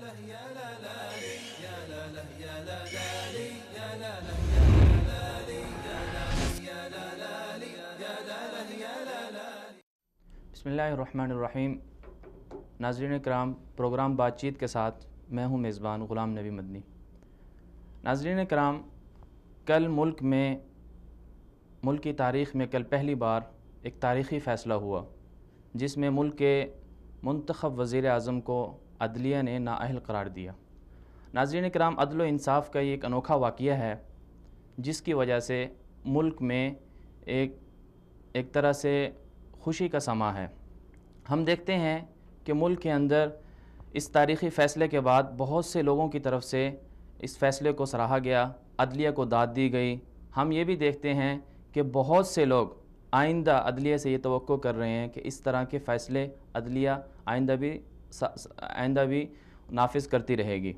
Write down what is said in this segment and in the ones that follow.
بسم اللہ الرحمن الرحیم. ناظرین کرام، پروگرام بات چیت کے ساتھ میں ہوں میزبان غلام نبی مدنی. ناظرین کرام، کل ملک کی تاریخ میں کل پہلی بار ایک تاریخی فیصلہ ہوا جس میں ملک کے منتخب وزیر اعظم کو عدلیہ نے نااہل قرار دیا. ناظرین کرام، عدل و انصاف کا یہ ایک انوکھا واقعہ ہے جس کی وجہ سے ملک میں ایک طرح سے خوشی کا سماں ہے. ہم دیکھتے ہیں کہ ملک کے اندر اس تاریخی فیصلے کے بعد بہت سے لوگوں کی طرف سے اس فیصلے کو سراہا گیا، عدلیہ کو داد دی گئی. ہم یہ بھی دیکھتے ہیں کہ بہت سے لوگ آئندہ عدلیہ سے یہ توقع کر رہے ہیں کہ اس طرح کے فیصلے عدلیہ آئندہ بھی نافذ کرتی رہے گی.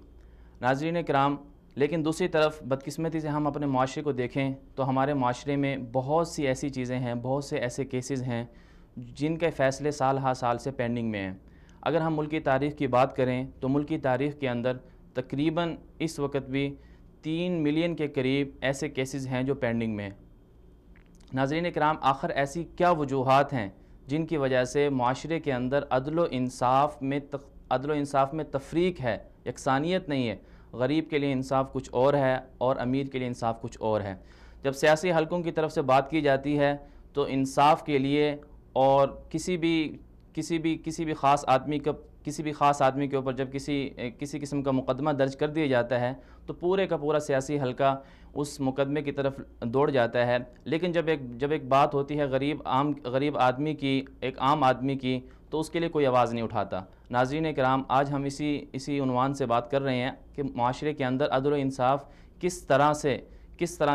ناظرین کرام، لیکن دوسری طرف بدقسمتی سے ہم اپنے معاشرے کو دیکھیں تو ہمارے معاشرے میں بہت سی ایسی چیزیں ہیں، بہت سے ایسے کیسز ہیں جن کے فیصلے سال ہا سال سے پینڈنگ میں ہیں. اگر ہم ملک کی تاریخ کی بات کریں تو ملک کی تاریخ کے اندر تقریباً اس وقت بھی 3 ملین کے قریب ایسے کیسز ہیں جو پینڈنگ میں ہیں. ناظرین کرام، آخر ایسی کیا وجوہات ہیں جن کی وجہ سے معاشرے کے اندر عدل و انصاف میں تفریق ہے، یکسانیت نہیں ہے؟ غریب کے لیے انصاف کچھ اور ہے اور امیر کے لیے انصاف کچھ اور ہے. جب سیاسی حلقوں کی طرف سے بات کی جاتی ہے تو انصاف کے لیے اور کسی بھی خاص آدمی کے اوپر جب کسی قسم کا مقدمہ درج کر دیا جاتا ہے تو پورے کا پورا سیاسی حلقہ اس مقدمے کی طرف دوڑ جاتا ہے. لیکن جب ایک بات ہوتی ہے غریب آدمی کی، ایک عام آدمی کی، تو اس کے لیے کوئی آواز نہیں اٹھاتا. ناظرین کرام، آج ہم اسی عنوان سے بات کر رہے ہیں کہ معاشرے کے اندر عدل و انصاف کس طرح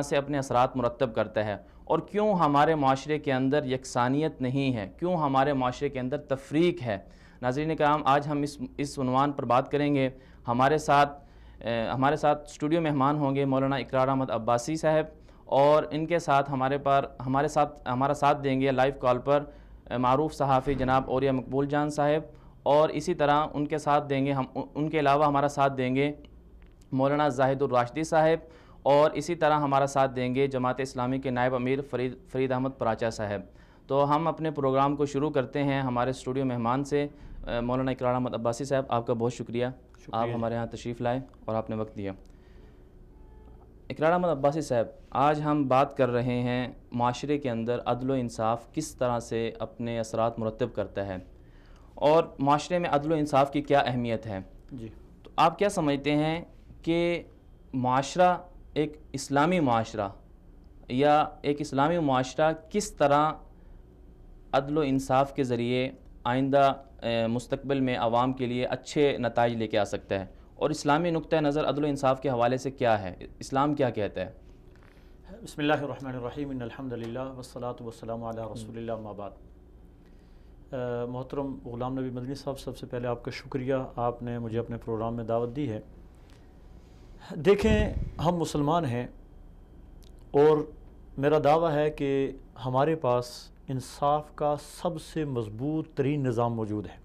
سے اپنے اثرات مرتب کرتا ہے اور کیوں ہمارے معاشرے کے اندر یکسانیت نہیں ہے، کیوں ہمارے معاشرے کے اندر تفریق ہے. ناظرین کرام، آج ہم اس عنوان پر بات کریں گے. ہمارے ساتھ اسٹوڈیو مہمان ہوں گے مولانا اقرار احمد عباسی صاحب، اور ان کے ساتھ ہمارا ساتھ دیں گے لائیو کال پر معروف صحافی جناب اولیاء مقبول جان صاحب، اور اسی طرح ان کے علاوہ ہمارا ساتھ دیں گے مولانا زاہد الراشدی صاحب، اور اسی طرح ہمارا ساتھ دیں گے جماعت اسلامی کے نائب امیر فرید احمد پراچا صاحب. تو ہم اپنے پروگرام کو شروع کرتے ہیں ہمارے اسٹوڈیو مہمان سے. مولانا اقرار احمد عباسی صاحب، آپ کا بہت شکریہ. آپ ہمارے ہاں تشریف لائے اور آپ نے وقت دیا. اقرار احمد عباسی صاحب، آج ہم بات کر رہے ہیں معاشرے کے اندر عدل و انصاف کس طرح سے اپنے اثرات مرتب کرتا ہے اور معاشرے میں عدل و انصاف کی کیا اہمیت ہے. جی، تو آپ کیا سمجھتے ہیں کہ معاشرہ، ایک اسلامی معاشرہ یا ایک اسلامی معاشرہ کس طرح عدل و انصاف کے ذریعے آئندہ مستقبل میں عوام کے لیے اچھے نتائج لے کے آ سکتا ہے، اور اسلامی نقطہ نظر عدل و انصاف کے حوالے سے کیا ہے؟ اسلام کیا کہتا ہے؟ بسم اللہ الرحمن الرحیم، ان الحمدللہ والصلاة والسلام علی رسول اللہ، اما بعد. محترم غلام نبی مدنی صاحب، سب سے پہلے آپ کا شکریہ، آپ نے مجھے اپنے پروگرام میں دعوت دی ہے. دیکھیں، ہم مسلمان ہیں اور میرا دعویٰ ہے کہ ہمارے پاس انصاف کا سب سے مضبوط ترین نظام موجود ہے.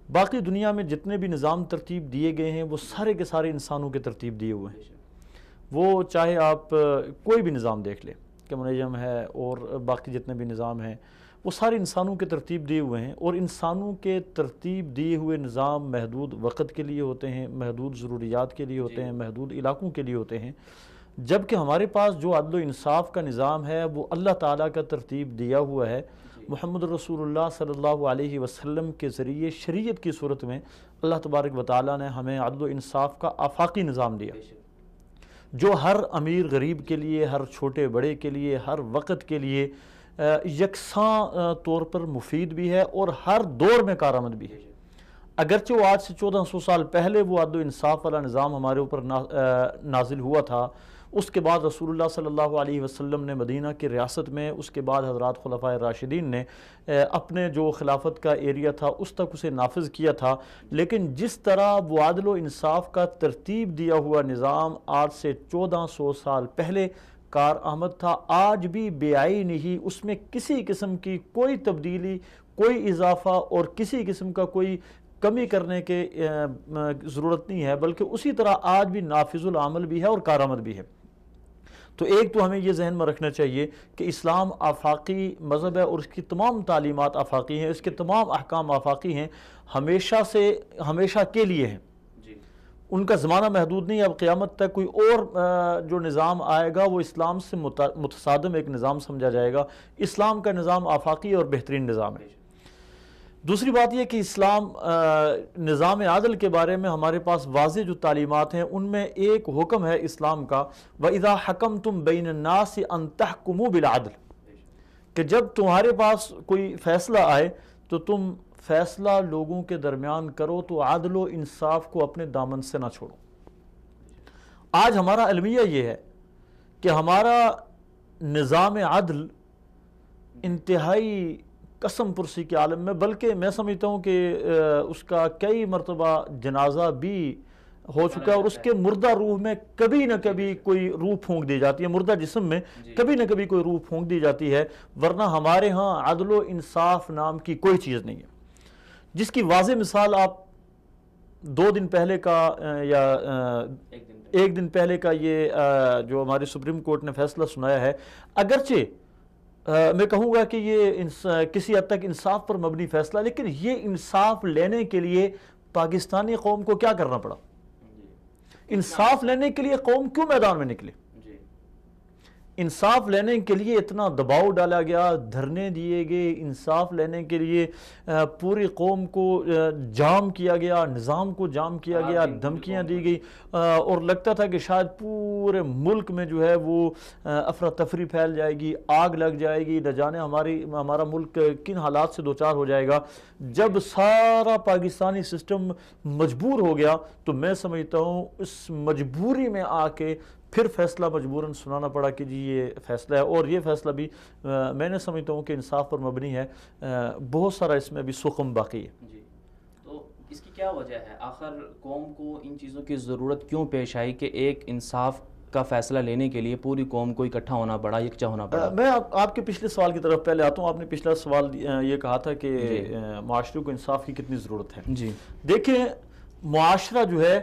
باقی دنیا میں جتنے بھی نظام ترتیب دیے گئے ہیں وہ سارے کے سارے انسانوں کے ترتیب دیے ہوئے ہیں. وہ چاہے آپ کوئی بھی نظام دیکھ لیں، کمیونزم ہے اور باقی جتنے بھی نظام ہیں، وہ سارے انسانوں کے ترتیب دیے ہوئے ہیں، اور انسانوں کے ترتیب دیے ہوئے نظام محدود وقت کے لیے ہوتے ہیں، محدود ضروریات کے لیے ہوتے ہیں، محدود علاقوں کے لیے ہوتے ہیں. جبکہ ہمارے پاس جو عدل و انصاف کا نظام ہے وہ اللہ تعالیٰ کا ترتیب دیا ہوا ہے. محمد رسول اللہ صلی اللہ علیہ وسلم کے ذریعے شریعت کی صورت میں اللہ تبارک و تعالیٰ نے ہمیں عدل و انصاف کا آفاقی نظام دیا، جو ہر امیر غریب کے لیے، ہر چھوٹے بڑے کے لیے، ہر وقت کے لیے یکساں طور پر مفید بھی ہے اور ہر دور میں کارآمد بھی ہے. اگرچہ وہ آج سے 1400 سال پہلے وہ عدل و انصاف والا نظام ہمارے اوپر نازل ہوا تھا، اس کے بعد رسول اللہ صلی اللہ علیہ وسلم نے مدینہ کی ریاست میں، اس کے بعد حضرات خلفائے راشدین نے اپنے جو خلافت کا ایریا تھا اس تک اسے نافذ کیا تھا. لیکن جس طرح وہ عدل و انصاف کا ترتیب دیا ہوا نظام آج سے 1400 سال پہلے کارآمد تھا، آج بھی بے عین ہی اس میں کسی قسم کی کوئی تبدیلی، کوئی اضافہ اور کسی قسم کا کوئی کمی کرنے کے ضرورت نہیں ہے، بلکہ اسی طرح آج بھی نافذ العمل بھی ہے اور کارآمد بھی ہے۔ تو ایک تو ہمیں یہ ذہن میں رکھنا چاہیے کہ اسلام آفاقی مذہب ہے اور اس کی تمام تعلیمات آفاقی ہیں، اس کے تمام احکام آفاقی ہیں، ہمیشہ کے لیے ہیں، ان کا زمانہ محدود نہیں ہے۔ اب قیامت تک کوئی اور جو نظام آئے گا وہ اسلام سے متصادم ایک نظام سمجھا جائے گا۔ اسلام کا نظام آفاقی اور بہترین نظام ہے۔ دوسری بات یہ کہ اسلام نظام عدل کے بارے میں ہمارے پاس واضح جو تعلیمات ہیں ان میں ایک حکم ہے اسلام کا، وَإِذَا حَكَمْتُمْ بَيْنَ النَّاسِ أَن تَحْكُمُوا بِالْعَدْلِ، کہ جب تمہارے پاس کوئی فیصلہ آئے تو تم فیصلہ لوگوں کے درمیان کرو تو عدل و انصاف کو اپنے دامن سے نہ چھوڑو۔ آج ہمارا المیہ یہ ہے کہ ہمارا نظام عدل انتہائی قسم پرسی کے عالم میں، بلکہ میں سمجھتا ہوں کہ اس کا کئی مرتبہ جنازہ بھی ہو چکا ہے، اور اس کے مردہ روح میں کبھی نہ کبھی کوئی روح پھونک دی جاتی ہے، مردہ جسم میں کبھی نہ کبھی کوئی روح پھونک دی جاتی ہے، ورنہ ہمارے ہاں عدل و انصاف نام کی کوئی چیز نہیں ہے۔ جس کی واضح مثال آپ 2 دن پہلے کا یا 1 دن پہلے کا یہ جو ہماری سپریم کورٹ نے فیصلہ سنایا ہے، اگرچہ میں کہوں گا کہ یہ کسی حد تک انصاف پر مبنی فیصلہ، لیکن یہ انصاف لینے کے لیے پاکستانی قوم کو کیا کرنا پڑا؟ انصاف لینے کے لیے قوم کیوں میدان میں نکلی؟ انصاف لینے کے لیے اتنا دباؤ ڈالا گیا، دھرنے دیے گئے، انصاف لینے کے لیے پوری قوم کو جام کیا گیا، نظام کو جام کیا گیا، دھمکیاں دی گئی، اور لگتا تھا کہ شاید پورے ملک میں جو ہے وہ افراتفری پھیل جائے گی، آگ لگ جائے گی، نہ جانے ہمارا ملک کن حالات سے دوچار ہو جائے گا۔ جب سارا پاکستانی سسٹم مجبور ہو گیا تو میں سمجھتا ہوں اس مجبوری میں آ کے پھر فیصلہ مجبوراً سنانا پڑا کہ جی یہ فیصلہ ہے، اور یہ فیصلہ بھی میں نے سمجھتا ہوں کہ انصاف پر مبنی ہے، بہت سارا اس میں بھی سقم باقی ہے۔ جی، تو اس کی کیا وجہ ہے؟ آخر قوم کو ان چیزوں کی ضرورت کیوں پیش آئی کہ ایک انصاف کا فیصلہ لینے کے لیے پوری قوم کو اکٹھا ہونا پڑا، یکجا ہونا پڑا؟ میں آپ کے پچھلے سوال کی طرف پہلے آتا ہوں۔ آپ نے پچھلا سوال یہ کہا تھا کہ معاشرے کو انصاف کی کتنی ضرورت ہے۔ جی دیکھیں، معاشرہ جو ہے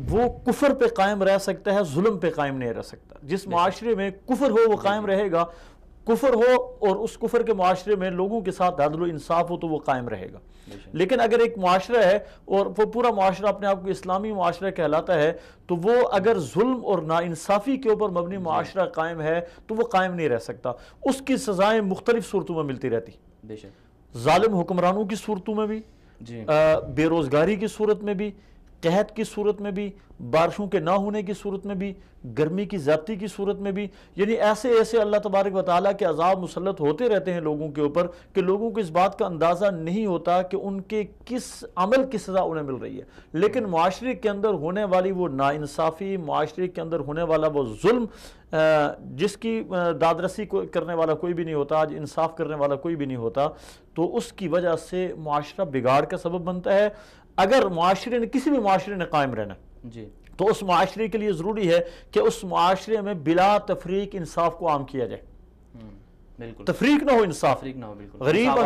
وہ کفر پہ قائم رہ سکتا ہے، ظلم پہ قائم نہیں رہ سکتا۔ جس معاشرے میں کفر ہو وہ قائم رہے گا، کفر ہو اور اس کفر کے معاشرے میں لوگوں کے ساتھ عدل و انصاف ہو تو وہ قائم رہے گا۔ لیکن اگر ایک معاشرہ ہے اور وہ پورا معاشرہ اپنے آپ کو اسلامی معاشرہ کہلاتا ہے تو وہ اگر ظلم اور ناانصافی کے اوپر مبنی معاشرہ قائم ہے تو وہ قائم نہیں رہ سکتا۔ اس کی سزائیں مختلف صورتوں میں ملتی رہتی، ظالم حکمرانوں کی صورتوں میں بھی، بے روزگاری کی صورت میں بھی، قحط کی صورت میں بھی، بارشوں کے نہ ہونے کی صورت میں بھی، گرمی کی زیادتی کی صورت میں بھی، یعنی ایسے اللہ تبارک و تعالیٰ کے عذاب مسلط ہوتے رہتے ہیں لوگوں کے اوپر کہ لوگوں کو اس بات کا اندازہ نہیں ہوتا کہ ان کے کس عمل کی سزا انہیں مل رہی ہے۔ لیکن معاشرے کے اندر ہونے والی وہ ناانصافی، معاشرے کے اندر ہونے والا وہ ظلم، جس کی دادرسی کرنے والا کوئی بھی نہیں ہوتا، آج انصاف کرنے والا کوئی بھی نہیں ہوتا، تو اس کی وجہ سے معاشرہ بگاڑ کا سبب بنتا ہے۔ اگر معاشرے نے کسی بھی معاشرے نے قائم رہنا تو اس معاشرے کے لیے ضروری ہے کہ اس معاشرے میں بلا تفریق انصاف کو عام کیا جائے، تفریق نہ ہو، انصاف، غریب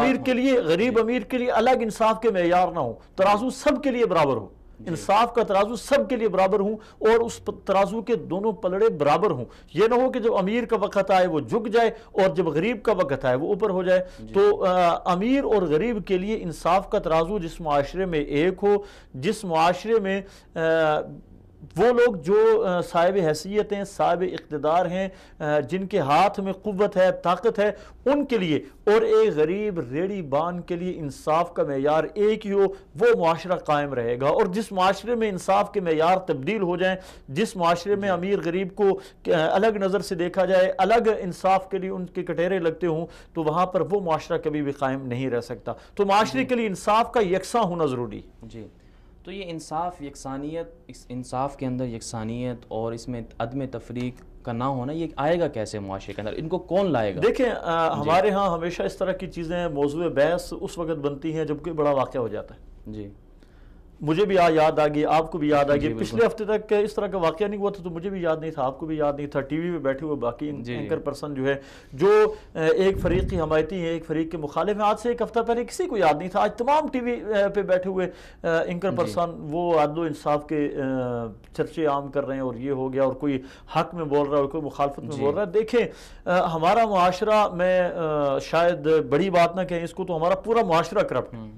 امیر کے لیے الگ انصاف کے معیار نہ ہو، ترازو سب کے لیے برابر ہو، انصاف کا ترازو سب کے لیے برابر ہوں اور اس ترازو کے دونوں پلڑے برابر ہوں۔ یہ نہ ہو کہ جب امیر کا وقت آئے وہ جھک جائے اور جب غریب کا وقت آئے وہ اوپر ہو جائے۔ تو امیر اور غریب کے لیے انصاف کا ترازو جس معاشرے میں ایک ہو، جس معاشرے میں وہ لوگ جو صاحب حیثیت ہیں، صاحب اقتدار ہیں، جن کے ہاتھ میں قوت ہے، طاقت ہے، ان کے لیے اور ایک غریب ریڑھی بان کے لیے انصاف کا معیار ایک ہی ہو، وہ معاشرہ قائم رہے گا۔ اور جس معاشرے میں انصاف کے معیار تبدیل ہو جائیں، جس معاشرے میں امیر غریب کو الگ نظر سے دیکھا جائے، الگ انصاف کے لیے ان کے کٹہرے لگتے ہوں، تو وہاں پر وہ معاشرہ کبھی بھی قائم نہیں رہ سکتا۔ تو معاشرے کے لیے انصاف کا یکساں ہونا ضروری۔ جی، تو یہ انصاف کے اندر یکسانیت اور اس میں عدم تفریق کا نہ ہونا، یہ آئے گا کیسے معاشرے کے اندر؟ ان کو کون لائے گا؟ دیکھیں، ہمارے ہاں ہمیشہ اس طرح کی چیزیں موضوع بحث اس وقت بنتی ہیں جب کوئی بڑا واقعہ ہو جاتا ہے۔ جی، مجھے بھی یاد آ گئی، آپ کو بھی یاد آ جی گئی. پچھلے ہفتے تک اس طرح کا واقعہ نہیں ہوا تھا تو مجھے بھی یاد نہیں تھا، آپ کو بھی یاد نہیں تھا. ٹی وی پہ بیٹھے ہوئے باقی اینکر پرسن جو ہے جو ایک فریق کی حمایتی ہیں، ایک فریق کے مخالف ہیں، آج سے ایک ہفتہ پہلے کسی کو یاد نہیں تھا. آج تمام ٹی وی پہ بیٹھے ہوئے اینکر پرسن وہ عدل و انصاف کے چرچے عام کر رہے ہیں، اور یہ ہو گیا، اور کوئی حق میں بول رہا ہے اور کوئی مخالفت میں بول رہا ہے. دیکھیں ہمارا معاشرہ، میں شاید بڑی بات نہ کہیں اس کو، تو ہمارا پورا معاشرہ کرپٹ ہے.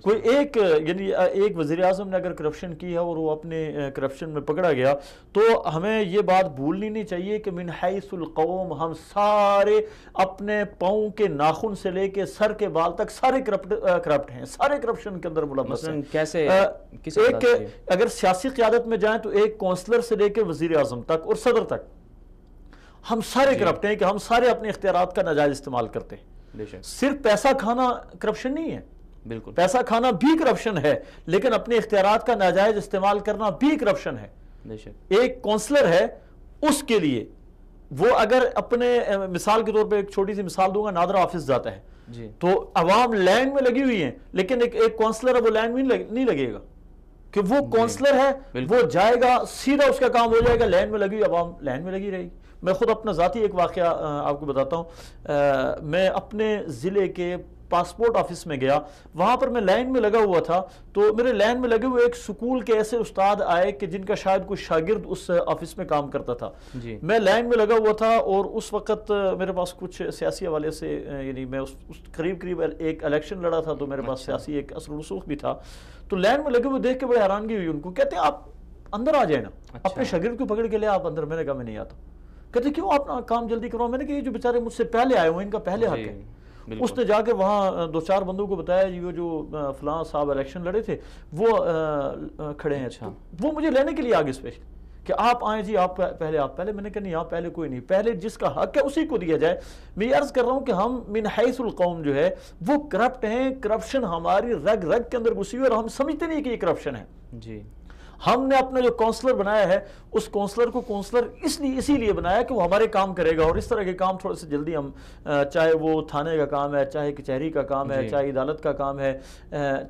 کوئی ایک یعنی ایک وزیر اعظم نے اگر کرپشن کی ہے اور وہ اپنے کرپشن میں پکڑا گیا تو ہمیں یہ بات بھولنی نہیں چاہیے کہ من حیث القوم ہم سارے اپنے پاؤں کے ناخن سے لے کے سر کے بال تک سارے کرپٹ ہیں، سارے کرپشن کے اندر ملوث ہیں. کیسے ایک اگر سیاسی قیادت میں جائیں تو ایک کونسلر سے لے کے وزیر اعظم تک اور صدر تک ہم سارے کرپٹ ہیں، کہ ہم سارے اپنے اختیارات کا ناجائز استعمال کرتے ہیں. صرف پیسہ کھانا کرپشن نہیں ہے، بالکل پیسہ کھانا بھی کرپشن ہے، لیکن اپنے اختیارات کا ناجائز استعمال کرنا بھی کرپشن ہے. ایک کونسلر ہے، اس کے لیے وہ اگر اپنے مثال کے طور پہ ایک چھوٹی سی مثال دوں گا، نادرا آفس جاتا ہے تو عوام لائن میں لگی ہوئی ہیں، لیکن ایک کونسلر ہے وہ لائن میں نہیں لگے گا، کہ وہ کونسلر ہے، وہ جائے گا سیدھا اس کا کام ہو جائے گا، لائن میں لگی ہوئی عوام لائن میں لگی رہے گی. میں خود اپنا ذاتی ایک واقعہ آپ کو بتاتا ہوں. میں اپنے ضلع کے پاسپورٹ آفس میں گیا، وہاں پر میں لائن میں لگا ہوا تھا، تو میرے لائن میں لگے ہوئے ایک سکول کے ایسے استاد آئے کہ جن کا شاید کوئی شاگرد اس آفس میں کام کرتا تھا. میں لائن میں لگا ہوا تھا اور اس وقت میرے پاس کچھ سیاسی حوالے سے یعنی میں اس قریب ایک الیکشن لڑا تھا، تو میرے پاس سیاسی ایک اثر و رسوخ بھی تھا. تو لائن میں لگے ہوئے دیکھ کے بڑے حیرانگی ہوئی ان کو. کہتے ہیں آپ اندر آ جائیں نا، اپنے شاگرد کو پکڑ کے لے آپ اندر. میں نے کہا میں نہیں آتا. کہتے کیوں آپ کام جلدی کرو. میں نے کہا یہ جو بیچارے مجھ سے پہلے آئے ہوئے ان کا پہلے حق ہے. اس نے جا کے وہاں 2-4 بندوں کو بتایا یہ جو فلاں صاحب الیکشن لڑے تھے وہ کھڑے ہیں. وہ مجھے لینے کے لیے آگے اسپیشل کہ آپ آئیں جی، آپ پہلے. میں نے کہا نہیں، آپ پہلے کوئی نہیں، پہلے جس کا حق ہے اسی کو دیا جائے. میں یہ عرض کر رہا ہوں کہ ہم من حیث القوم جو ہے وہ کرپٹ ہیں. کرپشن ہماری رگ رگ کے اندر گھسی ہوئی اور ہم سمجھتے نہیں کہ یہ کرپشن ہے. جی ہم نے اپنا جو کونسلر بنایا ہے اس کونسلر کو کونسلر اسی لیے بنایا کہ وہ ہمارے کام کرے گا، اور اس طرح کے کام تھوڑے سے جلدی ہم چاہے وہ تھانے کا کام ہے، چاہے کچہری کا کام ہے، چاہے عدالت کا کام ہے،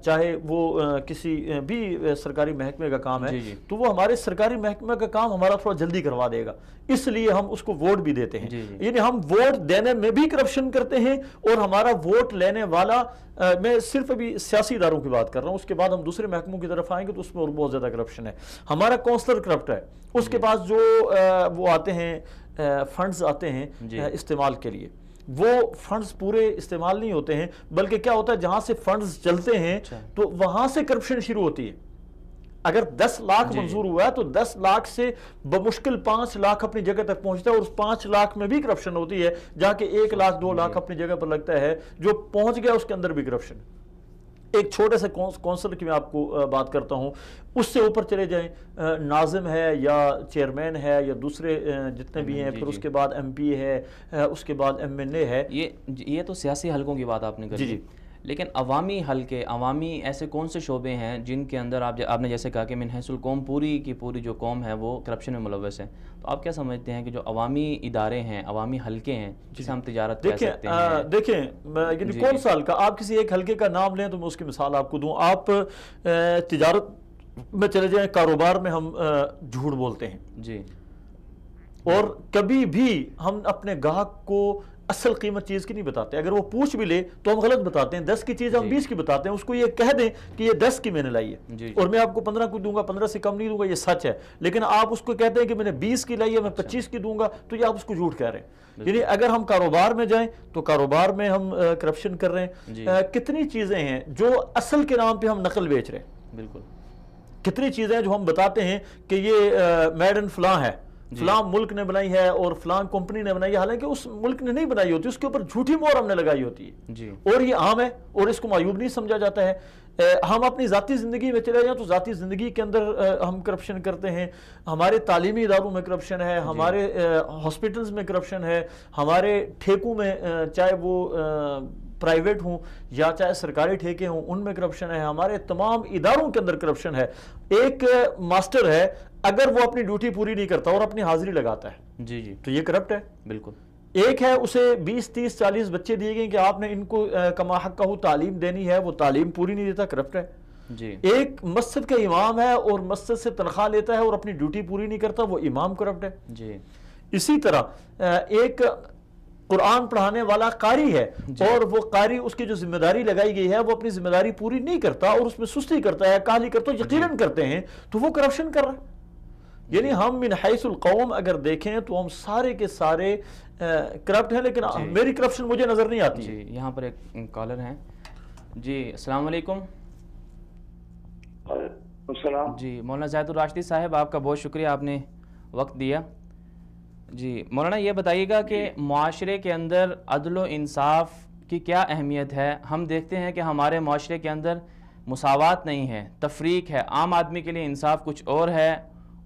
چاہے وہ کسی بھی سرکاری محکمے کا کام ہے، تو وہ ہمارے سرکاری محکمے کا کام ہمارا تھوڑا جلدی کروا دے گا. اس لیے ہم اس کو ووٹ بھی دیتے ہیں. یعنی ہم ووٹ دینے میں بھی کرپشن کرتے ہیں، اور ہمارا ووٹ لینے والا، میں صرف ابھی سیاسی اداروں کی بات کر رہا ہوں، اس کے بعد ہم دوسرے محکموں کی طرف آئیں گے تو اس میں اور بہت زیادہ کرپشن ہے. ہمارا کونسلر کرپٹ ہے، اس کے پاس جو وہ آتے ہیں فنڈز آتے ہیں استعمال کے لیے، وہ فنڈز پورے استعمال نہیں ہوتے ہیں، بلکہ کیا ہوتا ہے جہاں سے فنڈز چلتے ہیں تو وہاں سے کرپشن شروع ہوتی ہے. اگر 10 لاکھ منظور ہوا ہے تو 10 لاکھ سے بمشکل 5 لاکھ اپنی جگہ تک پہنچتا ہے، اور اس 5 لاکھ میں بھی کرپشن ہوتی ہے، جہاں کہ 1 لاکھ 2 لاکھ اپنی جگہ پر لگتا ہے، جو پہنچ گیا اس کے اندر بھی کرپشن. ایک چھوٹے سے کونسلر کی میں آپ کو بات کرتا ہوں، اس سے اوپر چلے جائیں، ناظم ہے یا چیئرمین ہے یا دوسرے جتنے بھی ہیں، پھر اس کے بعد ایم پی ہے، اس کے بعد ایم این اے ہے. یہ تو سیاسی حلقوں کی بات آپ نے کری. لیکن عوامی حلقے، عوامی ایسے کون سے شعبے ہیں جن کے اندر آپ نے جیسے کہا کہ من حیث القوم پوری کی پوری جو قوم ہے وہ کرپشن میں ملوث ہے، تو آپ کیا سمجھتے ہیں کہ جو عوامی ادارے ہیں، عوامی حلقے ہیں، جسے ہم تجارت کہہ سکتے ہیں؟ دیکھیں یعنی کون سا حلقہ، آپ کسی ایک حلقے کا نام لیں تو میں اس کی مثال آپ کو دوں. آپ تجارت میں چلے جائیں، کاروبار میں ہم جھوٹ بولتے ہیں جی، اور کبھی بھی ہم اپنے گاہک کو اصل قیمت چیز کی نہیں بتاتے. اگر وہ پوچھ بھی لے تو ہم غلط بتاتے ہیں. 10 کی چیز ہم 20 کی بتاتے ہیں. اس کو یہ کہہ دیں کہ یہ 10 کی میں نے لائی ہے اور میں آپ کو 15 کی دوں گا، 15 سے کم نہیں دوں گا، یہ سچ ہے. لیکن آپ اس کو کہتے ہیں کہ میں نے 20 کی لائی ہے، میں 25 کی دوں گا، تو یہ آپ اس کو جھوٹ کہہ رہے ہیں. یعنی اگر ہم کاروبار میں جائیں تو کاروبار میں ہم کرپشن کر رہے ہیں. کتنی چیزیں ہیں جو اصل کے نام پہ ہم نقل بیچ رہے ہیں. بالکل کتنی چیزیں ہیں جو ہم بتاتے ہیں کہ یہ میڈ ان فلاں ہے، فلاں ملک نے بنائی ہے اور فلاں کمپنی نے بنائی ہے، حالانکہ اس ملک نے نہیں بنائی ہوتی، اس کے اوپر جھوٹی مہر ہم نے لگائی ہوتی ہے. اور یہ عام ہے اور اس کو معیوب نہیں سمجھا جاتا ہے. ہم اپنی ذاتی زندگی میں چلے جائیں تو ذاتی زندگی کے اندر ہم کرپشن کرتے ہیں. ہمارے تعلیمی اداروں میں کرپشن ہے، ہمارے ہاسپٹلز میں کرپشن ہے، ہمارے ٹھیکوں میں چاہے وہ پرائیویٹ ہوں یا چاہے سرکاری ٹھیکے ہوں ان میں کرپشن ہے. ہمارے تمام اداروں کے اندر کرپشن ہے. ایک ماسٹر ہے، اگر وہ اپنی ڈیوٹی پوری نہیں کرتا اور اپنی حاضری لگاتا ہے تو یہ کرپٹ ہے. بالکل. ایک ہے اسے 20 30 40 بچے دیے گئے کہ آپ نے ان کو کما حق کا تعلیم دینی ہے، وہ تعلیم پوری نہیں دیتا، کرپٹ ہے. جی ایک مسجد کا امام ہے اور مسجد سے تنخواہ لیتا ہے اور اپنی ڈیوٹی پوری نہیں کرتا، وہ امام کرپٹ ہے. جی اسی طرح ایک قرآن پڑھانے والا قاری ہے اور وہ قاری اس کی جو ذمہ داری لگائی گئی ہے وہ اپنی ذمہ داری پوری نہیں کرتا اور اس میں سستی کرتا ہے، کاہلی کرتا ہے، یقیناً کرتے ہیں، تو وہ کرپشن کر رہا ہے. یعنی ہم من حیث القوم اگر دیکھیں تو ہم سارے کے سارے کرپٹ ہیں، لیکن میری کرپشن مجھے نظر نہیں آتی. جی یہاں پر ایک کالر ہیں. جی السلام علیکم. السلام. جی مولانا زاہد الراشدی صاحب، آپ کا بہت شکریہ، آپ نے وقت دیا. جی مولانا یہ بتائیے گا کہ معاشرے کے اندر عدل و انصاف کی کیا اہمیت ہے؟ ہم دیکھتے ہیں کہ ہمارے معاشرے کے اندر مساوات نہیں ہے، تفریق ہے. عام آدمی کے لیے انصاف کچھ اور ہے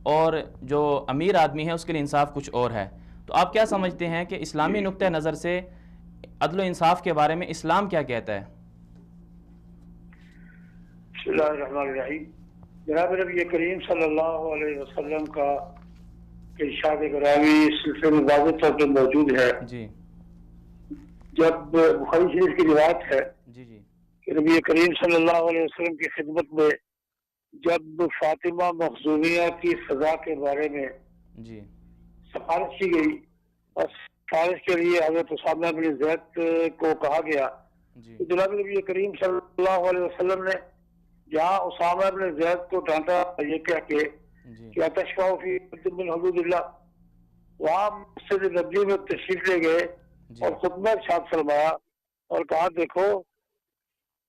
اور جو امیر آدمی ہے اس کے لیے انصاف کچھ اور ہے. تو آپ کیا سمجھتے ہیں کہ اسلامی نقطہ نظر سے عدل و انصاف کے بارے میں اسلام کیا کہتا ہے؟ بسم اللہ الرحمن الرحیم. جناب نبی کریم صلی اللہ علیہ وسلم کا ارشاد گرامی اس سلسلے میں واضح طور پہ موجود ہے. جی جب بخاری شریف کی روایت ہے جی جی کہ نبی کریم صلی اللہ علیہ وسلم کی خدمت میں جب فاطمہ مخزومیہ کی سزا کے بارے میں جی سفارش کی گئی اور سفارش کے لیے حضرت اسامہ بن زید کو کہا گیا، جی تو جناب نبی کریم صلی اللہ علیہ وسلم نے جہاں اسامہ بن زید کو ڈانٹا یہ کہہ کے جی کہ تشفع فی حد من حدود اللہ، وہاں مسجد نبوی میں تشریف لے گئے جی اور خطبہ ارشاد فرمایا اور کہا دیکھو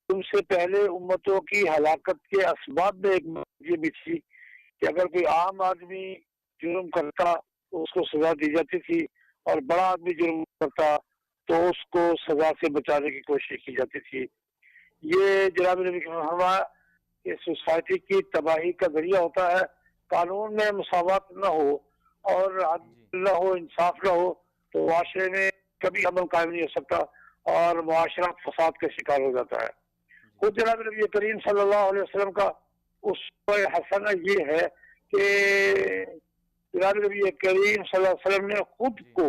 تم سے پہلے امتوں کی ہلاکت کے اسباب میں ایک یہ بھی تھی کہ اگر کوئی عام آدمی جرم کرتا تو اس کو سزا دی جاتی تھی اور بڑا آدمی جرم کرتا تو اس کو سزا سے بچانے کی کوشش کی جاتی تھی. یہ جناب نبی کا فرمایا کہ سوسائٹی کی تباہی کا ذریعہ ہوتا ہے. قانون میں مساوات نہ ہو اور عدل نہ ہو، انصاف نہ ہو تو معاشرے میں کبھی امن قائم نہیں ہو سکتا اور معاشرہ فساد کا شکار ہو جاتا ہے. خود جناب نبی کریم صلی اللہ علیہ وسلم کا اسوہ حسنہ یہ ہے کہ جناب نبی کریم صلی اللہ علیہ وسلم نے خود کو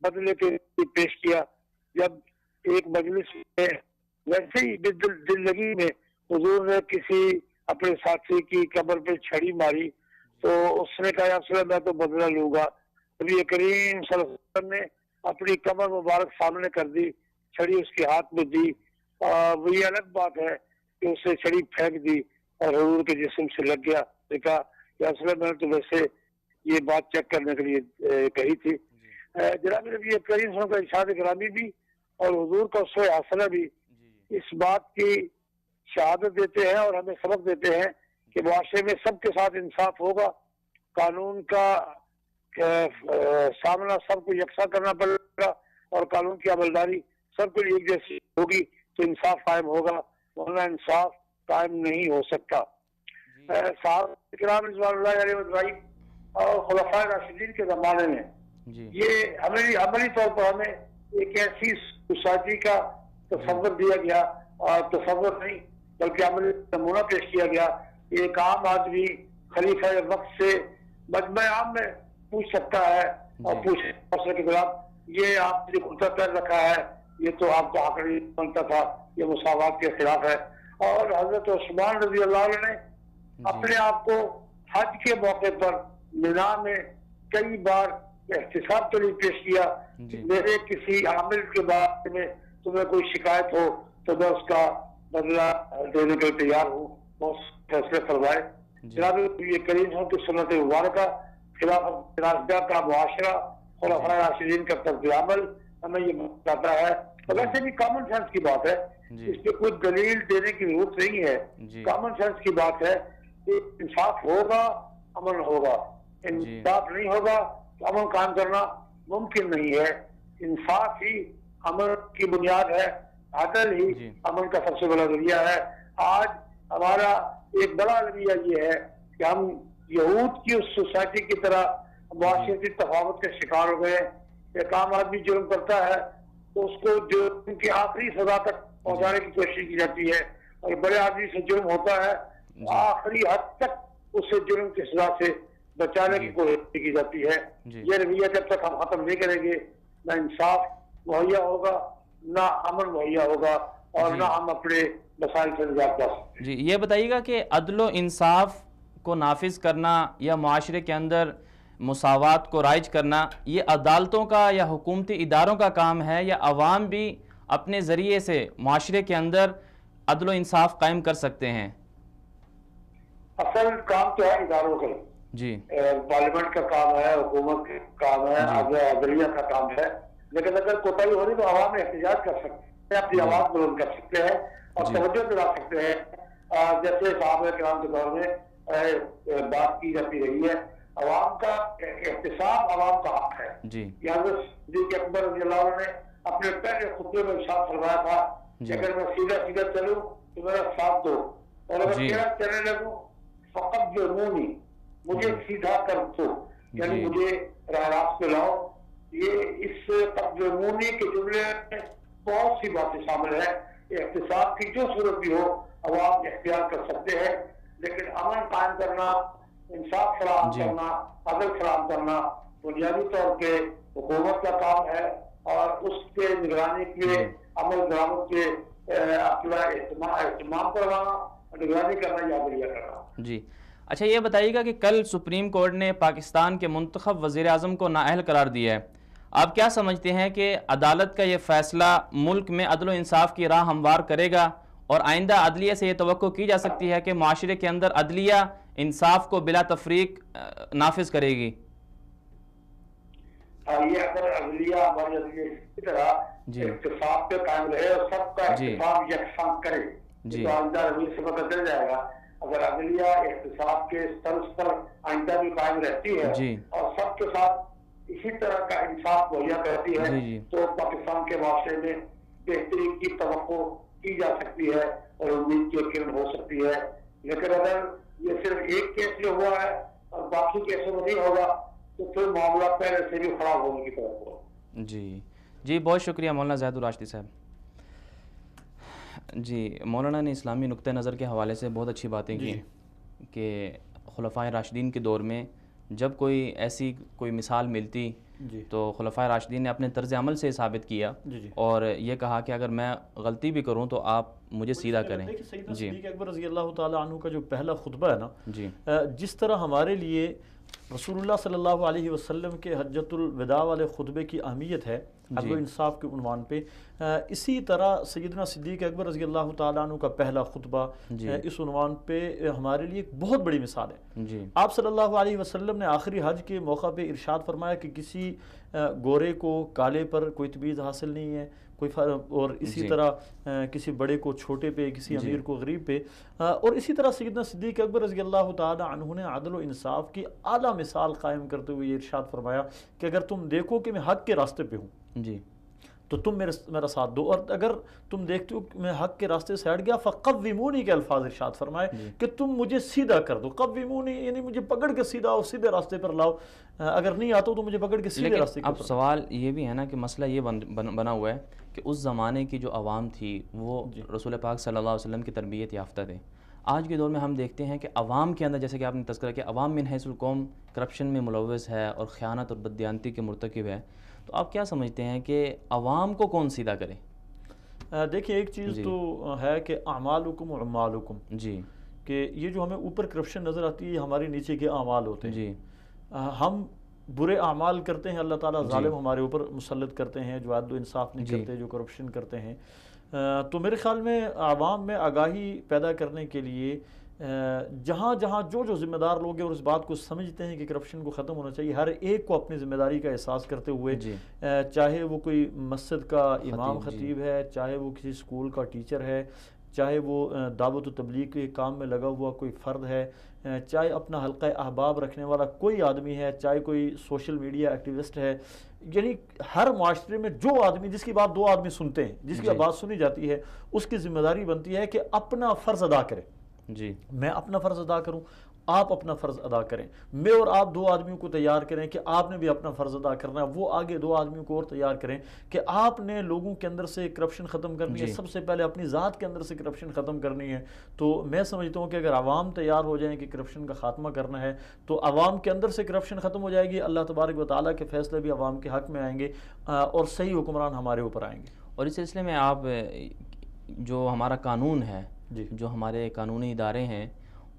بدلے کے لیے پیش کیا. جب ایک مجلس میں ویسے ہی دل لگی میں حضور نے کسی اپنے ساتھی کی کمر پہ چھڑی ماری تو اس نے کہا یا رسول اللہ میں تو بدلہ لوں گا. نبی کریم صلی اللہ علیہ وسلم نے اپنی کمر مبارک سامنے کر دی، چھڑی اس کے ہاتھ میں دی. وہ یہ الگ بات ہے کہ اسے چھڑی پھینک دی اور حضور کے جسم سے لگ گیا. کہا یا رسول اللہ میں نے تو ویسے یہ بات چیک کرنے کے لیے کہی تھی. جناب نبی کریم صلی اللہ علیہ وسلم کا ارشاد گرامی بھی اور حضور کا اسوہ حسنہ بھی اس بات کی شہادت دیتے ہیں اور ہمیں سبق دیتے ہیں کہ معاشرے میں سب کے ساتھ انصاف ہوگا، قانون کا سامنا سب کو یکساں کرنا پڑے گا اور قانون کی عملداری سب کے لیے ایک جیسی ہوگی تو انصاف قائم ہوگا، ورنہ انصاف قائم نہیں ہو سکتا. صحابہ کرام رضوان اللہ علیہ وسلم اور خلفائے راشدین کے زمانے میں یہ عملی طور پر ہمیں ایک ایسی سوسائٹی کا تصور دیا گیا، اور تصور نہیں بلکہ عملی نمونہ پیش کیا گیا. ایک عام آدمی خلیفہ وقت سے مجمع عام میں پوچھ سکتا ہے اور پوچھنے کے خلاف یہ آپ نے کرتا پیر رکھا ہے، یہ تو آپ کا حق نہیں بنتا تھا، یہ مساوات کے خلاف ہے. اور حضرت عثمان رضی اللہ عنہ نے اپنے آپ کو حج کے موقع پر مینا میں کئی بار احتساب کے لیے پیش کیا. میرے کسی عامل کے بارے میں تمہیں کوئی شکایت ہو تو میں اس کا بدلہ دینے کے لیے تیار ہوں. بہت فیصلے فرمائے. جناب یہ کریم صاحب کی سنت مبارکہ خلافت راشدہ کا معاشرہ خلفائے راشدین کا طرز عمل ہمیں یہ بتاتا ہے. ویسے بھی کامن سینس کی بات ہے، اس پہ کوئی دلیل دینے کی ضرورت نہیں ہے. کامن سینس کی بات ہے کہ انصاف ہوگا امن ہوگا، انصاف نہیں ہوگا تو امن قائم کرنا ممکن نہیں ہے. انصاف ہی امن کی بنیاد ہے، عدل ہی امن کا سب سے بڑا ذریعہ ہے. آج ہمارا ایک بڑا رویہ یہ ہے کہ ہم یہود کی اس سوسائٹی کی طرح معاشرتی تفاوت کے شکار ہو گئے. ایک عام آدمی جرم کرتا ہے تو اس کو جرم کی آخری سزا تک پہنچانے کی کوشش کی جاتی ہے، اور بڑے آدمی سے جرم ہوتا ہے آخری حد تک اسے جرم کی سزا سے بچانے کی کوشش کی جاتی ہے. یہ رویہ جب تک ہم ختم نہیں کریں گے نہ انصاف مہیا ہوگا، نہ امن مہیا ہوگا، اور نہ ہم اپنے مسائل سے نجات پا سکتے ہیں۔ جی یہ بتائیے گا کہ عدل و انصاف کو نافذ کرنا یا معاشرے کے اندر مساوات کو رائج کرنا یہ عدالتوں کا یا حکومتی اداروں کا کام ہے، یا عوام بھی اپنے ذریعے سے معاشرے کے اندر عدل و انصاف قائم کر سکتے ہیں؟ اصل کام تو ہے اداروں کا، جی پارلیمنٹ کا کام ہے، حکومت کا کام ہے، عدلیہ کا کام ہے، لیکن اگر کوتاہی ہو رہی تو عوام احتجاج کر سکتے ہیں، اپنی آواز بلند کر سکتے ہیں اور توجہ دلا سکتے ہیں۔ جیسے صحابہ کرام کے دور میں بات کی جاتی رہی ہے، عوام کا احتساب عوام کا حق ہے۔ جی یہاں صدیق اکبر رضی اللہ عنہ نے اپنے پہلے خطبے میں ارشاد فرمایا تھا کہ اگر میں سیدھا سیدھا چلوں تو میرا ساتھ دو، اور اگر ٹیڑھا چلنے لگوں فقط جرمونی، مجھے سیدھا کر دو، یعنی مجھے راہ راست پہ لاؤ۔ یہ اس تقدمونی کے جملے میں بہت سی باتیں شامل ہیں۔ احتساب کی جو صورت بھی ہو عوام اختیار کر سکتے ہیں، لیکن امن قائم کرنا، انصاف فراہم کرنا، عدل فراہم کرنا بنیادی طور پہ حکومت کا کام ہے، اور اس کے نگرانی کے عمل درآمد کے اپنا اہتمام کروانا، نگرانی کرنا یا عدلیہ کرنا۔ جی اچھا یہ بتائیے گا کہ کل سپریم کورٹ نے پاکستان کے منتخب وزیر اعظم کو نااہل قرار دیا ہے، آپ کیا سمجھتے ہیں کہ عدالت کا یہ فیصلہ ملک میں عدل و انصاف کی راہ ہموار کرے گا، اور آئندہ عدلیہ سے یہ توقع کی جا سکتی ہے کہ معاشرے کے اندر عدلیہ انصاف کو بلا تفریق نافذ کرے گی؟ یہ اگر عدلیہ ہماری عدلیہ اسی طرح احتساب پہ قائم رہے اور سب کا احتساب یکساں کرے تو آئندہ رویے سے پتہ چل جائے گا۔ اگر عدلیہ احتساب کے طرز پر آئندہ بھی قائم رہتی ہے اور سب کے ساتھ اسی طرح کا انصاف مہیا کرتی ہے تو پاکستان کے معاشرے میں بہتری کی توقع کی جا سکتی ہے اور امید کی کرن ہو سکتی ہے۔ لیکن اگر یہ صرف ایک کیس جو ہوا ہے اور باقی کیسوں میں نہیں ہوگا تو پھر معاملہ پہلے سے بھی خراب ہونے کی توقع۔ جی بہت شکریہ مولانا زاہد الراشدی صاحب۔ جی مولانا نے اسلامی نقطہ نظر کے حوالے سے بہت اچھی باتیں کی کہ خلفائے راشدین کے دور میں جب کوئی مثال ملتی تو خلفائے راشدین نے اپنے طرز عمل سے ثابت کیا اور یہ کہا کہ اگر میں غلطی بھی کروں تو آپ مجھے سیدھا کریں۔ سیدنا صدیق اکبر رضی اللہ تعالیٰ عنہ کا جو پہلا خطبہ ہے نا، جس طرح ہمارے لیے رسول اللہ صلی اللہ علیہ وسلم کے حجۃ الوداع والے خطبے کی اہمیت ہے عدل و انصاف کے عنوان پہ، اسی طرح سیدنا صدیق اکبر رضی اللہ تعالیٰ عنہ کا پہلا خطبہ اس عنوان پہ ہمارے لیے ایک بہت بڑی مثال ہے۔ آپ صلی اللہ علیہ وسلم نے آخری حج کے موقع پہ ارشاد فرمایا کہ کسی گورے کو کالے پر کوئی تمیز حاصل نہیں ہے، اور اسی طرح کسی بڑے کو چھوٹے پہ، کسی امیر کو غریب پہ، اور اسی طرح سیدنا صدیق اکبر رضی اللہ تعالی عنہ نے عدل و انصاف کی اعلیٰ مثال قائم کرتے ہوئے یہ ارشاد فرمایا کہ اگر تم دیکھو کہ میں حق کے راستے پہ ہوں تو تم میرا ساتھ دو، اور اگر تم دیکھتے ہو کہ میں حق کے راستے سے ہٹ گیا فقومونی کے الفاظ ارشاد فرمائے کہ تم مجھے سیدھا کر دو۔ قومونی یعنی مجھے پکڑ کے سیدھا اور سیدھے راستے پر لاؤ، اگر نہیں آتا تو مجھے پکڑ کے سیدھے راستے پر۔ اب سوال یہ بھی ہے نا کہ مسئلہ یہ بنا ہوا ہے کہ اس زمانے کی جو عوام تھی وہ رسول پاک صلی اللہ علیہ وسلم کی تربیت یافتہ تھے۔ آج کے دور میں ہم دیکھتے ہیں کہ عوام کے اندر، جیسے کہ آپ نے تذکرہ کیا، عوام من حیث القوم کرپشن میں ملوث ہے اور خیانت اور بددیانتی کے مرتکب ہے، تو آپ کیا سمجھتے ہیں کہ عوام کو کون سیدھا کرے؟ دیکھیں ایک چیز تو ہے کہ اعمالکم و اعمالکم، کہ یہ جو ہمیں اوپر کرپشن نظر آتی ہے یہ ہمارے نیچے کے اعمال ہوتے ہیں۔ ہم برے اعمال کرتے ہیں، اللہ تعالیٰ ظالم ہمارے اوپر مسلط کرتے ہیں جو عدل و انصاف نہیں کرتے، جو کرپشن کرتے ہیں۔ تو میرے خیال میں عوام میں آگاہی پیدا کرنے کے لیے جہاں جہاں جو ذمہ دار لوگ ہیں اور اس بات کو سمجھتے ہیں کہ کرپشن کو ختم ہونا چاہیے، ہر ایک کو اپنی ذمہ داری کا احساس کرتے ہوئے، چاہے وہ کوئی مسجد کا امام خطیب ہے، چاہے وہ کسی اسکول کا ٹیچر ہے، چاہے وہ دعوت و تبلیغ کے کام میں لگا ہوا کوئی فرد ہے، چاہے اپنا حلقہ احباب رکھنے والا کوئی آدمی ہے، چاہے کوئی سوشل میڈیا ایکٹیوسٹ ہے، یعنی ہر معاشرے میں جو آدمی، جس کی بات دو آدمی سنتے ہیں، جس کی بات سنی جاتی ہے، اس کی ذمہ داری بنتی ہے کہ اپنا فرض ادا کرے۔ میں اپنا فرض ادا کروں، آپ اپنا فرض ادا کریں، میں اور آپ دو آدمیوں کو تیار کریں کہ آپ نے بھی اپنا فرض ادا کرنا ہے، وہ آگے دو آدمیوں کو اور تیار کریں کہ آپ نے لوگوں کے اندر سے کرپشن ختم کرنی ہے، سب سے پہلے اپنی ذات کے اندر سے کرپشن ختم کرنی ہے۔ تو میں سمجھتا ہوں کہ اگر عوام تیار ہو جائیں کہ کرپشن کا خاتمہ کرنا ہے تو عوام کے اندر سے کرپشن ختم ہو جائے گی، اللہ تبارک و تعالیٰ کے فیصلے بھی عوام کے حق میں آئیں گے اور صحیح حکمران ہمارے اوپر آئیں گے۔ اور اس سلسلے میں آپ جو ہمارا قانون ہے، جی جو ہمارے قانونی ادارے ہیں،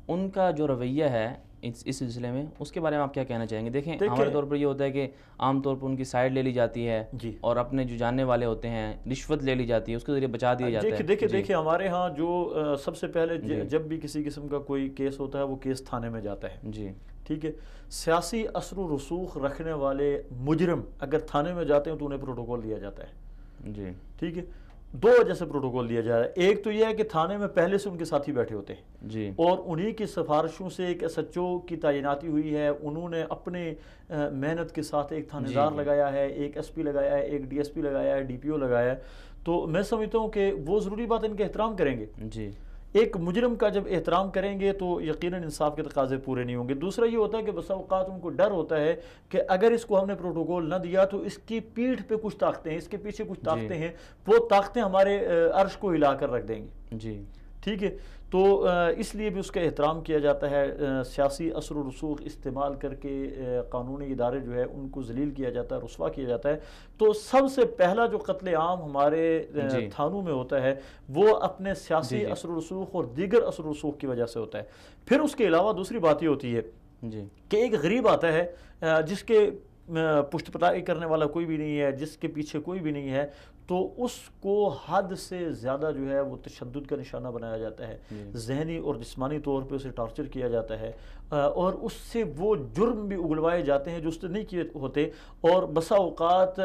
ان کا جو رویہ ہے اس سلسلے میں، اس کے بارے میں آپ کیا کہنا چاہیں گے؟ دیکھیں ہمارے طور پر یہ ہوتا ہے کہ عام طور پر ان کی سائڈ لے لی جاتی ہے، جی اور اپنے جو جاننے والے ہوتے ہیں رشوت لے لی جاتی ہے، اس کے ذریعے بچا دیا جاتا ہے۔ دیکھیں ہمارے ہاں جو سب سے پہلے جب بھی کسی قسم کا کوئی کیس ہوتا ہے وہ کیس تھانے میں جاتا ہے، جی ٹھیک ہے۔ سیاسی اثر و رسوخ رکھنے والے مجرم اگر تھانے میں جاتے ہیں تو انہیں پروٹوکول دیا جاتا ہے، جی ٹھیک ہے۔ دو وجہ سے پروٹوکول دیا جا رہا ہے، ایک تو یہ ہے کہ تھانے میں پہلے سے ان کے ساتھی بیٹھے ہوتے ہیں، جی اور انہی کی سفارشوں سے ایک ایس ایچ او کی تعیناتی ہوئی ہے، انہوں نے اپنے محنت کے ساتھ ایک تھانے دار لگایا ہے، ایک ایس پی لگایا ہے، ایک ڈی ایس پی لگایا ہے، ڈی پی او لگایا ہے، تو میں سمجھتا ہوں کہ وہ ضروری بات ان کا احترام کریں گے۔ جی ایک مجرم کا جب احترام کریں گے تو یقیناً انصاف کے تقاضے پورے نہیں ہوں گے۔ دوسرا یہ ہوتا ہے کہ بسا اوقات ان کو ڈر ہوتا ہے کہ اگر اس کو ہم نے پروٹوکول نہ دیا تو اس کی پیٹھ پہ کچھ طاقتیں ہیں، اس کے پیچھے کچھ طاقتیں ہیں، وہ طاقتیں ہمارے عرش کو ہلا کر رکھ دیں گے، جی ٹھیک ہے۔ تو اس لیے بھی اس کا احترام کیا جاتا ہے، سیاسی اثر و رسوخ استعمال کر کے قانونی ادارے جو ہے ان کو ذلیل کیا جاتا ہے، رسوا کیا جاتا ہے۔ تو سب سے پہلا جو قتل عام ہمارے تھانوں میں ہوتا ہے وہ اپنے سیاسی اثر و رسوخ اور دیگر اثر و رسوخ کی وجہ سے ہوتا ہے۔ پھر اس کے علاوہ دوسری بات یہ ہوتی ہے کہ ایک غریب آتا ہے جس کے پشت پناہی کرنے والا کوئی بھی نہیں ہے، جس کے پیچھے کوئی بھی نہیں ہے، تو اس کو حد سے زیادہ جو ہے وہ تشدد کا نشانہ بنایا جاتا ہے، ذہنی اور جسمانی طور پہ اسے ٹارچر کیا جاتا ہے، اور اس سے وہ جرم بھی اگلوائے جاتے ہیں جو اس نے نہیں کیے ہوتے، اور بسا اوقات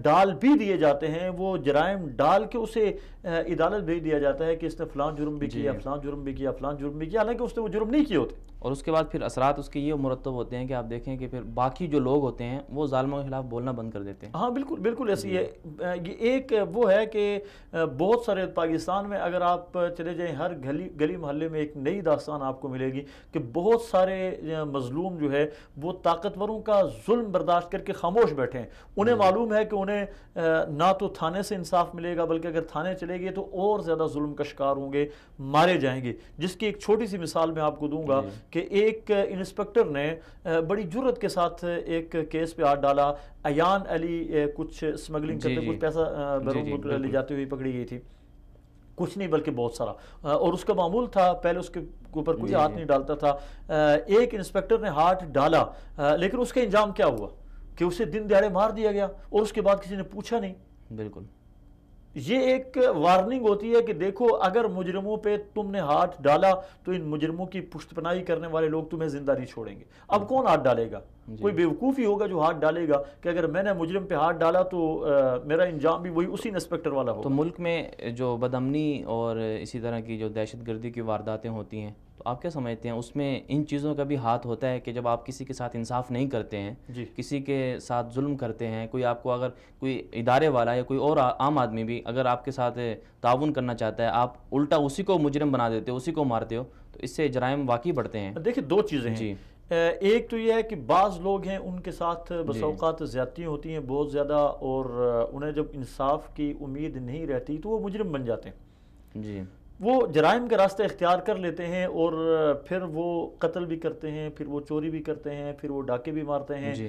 ڈال بھی دیے جاتے ہیں، وہ جرائم ڈال کے اسے عدالت بھیج دیا جاتا ہے کہ اس نے فلان جرم بھی کیا، فلان جرم بھی کیا، فلان جرم بھی کیا، حالانکہ اس نے وہ جرم نہیں کیے ہوتے۔ اور اس کے بعد پھر اثرات اس کے یہ مرتب ہوتے ہیں کہ آپ دیکھیں کہ پھر باقی جو لوگ ہوتے ہیں وہ ظالموں کے خلاف بولنا بند کر دیتے ہیں۔ ہاں بالکل بالکل ایسی ہے۔ یہ ایک وہ ہے کہ بہت سارے پاکستان میں اگر آپ چلے جائیں ہر گلی محلے میں ایک نئی داستان آپ کو ملے گی کہ بہت سارے مظلوم جو ہے وہ طاقتوروں کا ظلم برداشت کر کے خاموش بیٹھے ہیں۔ انہیں معلوم ہے کہ انہیں نہ تو تھانے سے انصاف ملے گا، بلکہ اگر تھانے چلے گئے تو اور زیادہ ظلم کا شکار ہوں گے، مارے جائیں گے۔ جس کی ایک چھوٹی سی مثال میں آپ کو دوں گا کہ ایک انسپیکٹر نے بڑی جرت کے ساتھ ایک کیس پہ ہاتھ ڈالا۔ ایان علی کچھ سمگلنگ کرتے کچھ پیسہ بیرون ملک لے جاتے ہوئے پکڑی گئی تھی، کچھ نہیں بلکہ بہت سارا، اور اس کا معمول تھا پہلے اس کے اوپر کوئی ہاتھ نہیں ڈالتا تھا۔ ایک انسپیکٹر نے ہاتھ ڈالا، لیکن اس کا انجام کیا ہوا کہ اسے دن دہاڑے مار دیا گیا اور اس کے بعد کسی نے پوچھا نہیں۔ بالکل یہ ایک وارننگ ہوتی ہے کہ دیکھو اگر مجرموں پہ تم نے ہاتھ ڈالا تو ان مجرموں کی پشت پناہی کرنے والے لوگ تمہیں زندہ نہیں چھوڑیں گے۔ اب کون ہاتھ ڈالے گا؟ کوئی بیوقوف ہی ہوگا جو ہاتھ ڈالے گا کہ اگر میں نے مجرم پہ ہاتھ ڈالا تو میرا انجام بھی وہی اسی انسپیکٹر والا ہوگا۔ تو ملک میں جو بدامنی اور اسی طرح کی جو دہشت گردی کی وارداتیں ہوتی ہیں، تو آپ کیا سمجھتے ہیں اس میں ان چیزوں کا بھی ہاتھ ہوتا ہے کہ جب آپ کسی کے ساتھ انصاف نہیں کرتے ہیں، کسی کے ساتھ ظلم کرتے ہیں، کوئی آپ کو اگر کوئی ادارے والا یا کوئی اور عام آدمی بھی اگر آپ کے ساتھ تعاون کرنا چاہتا ہے، آپ الٹا اسی کو مجرم بنا دیتے ہو، اسی کو مارتے ہو، تو اس سے جرائم واقعی بڑھتے ہیں۔ دیکھیں دو چیزیں ہیں، ایک تو یہ ہے کہ بعض لوگ ہیں ان کے ساتھ بسا اوقات زیادتیاں ہوتی ہیں بہت زیادہ، اور انہیں جب انصاف کی امید نہیں رہتی تو وہ مجرم بن جاتے ہیں، جی وہ جرائم کا راستہ اختیار کر لیتے ہیں، اور پھر وہ قتل بھی کرتے ہیں، پھر وہ چوری بھی کرتے ہیں، پھر وہ ڈاکے بھی مارتے ہیں،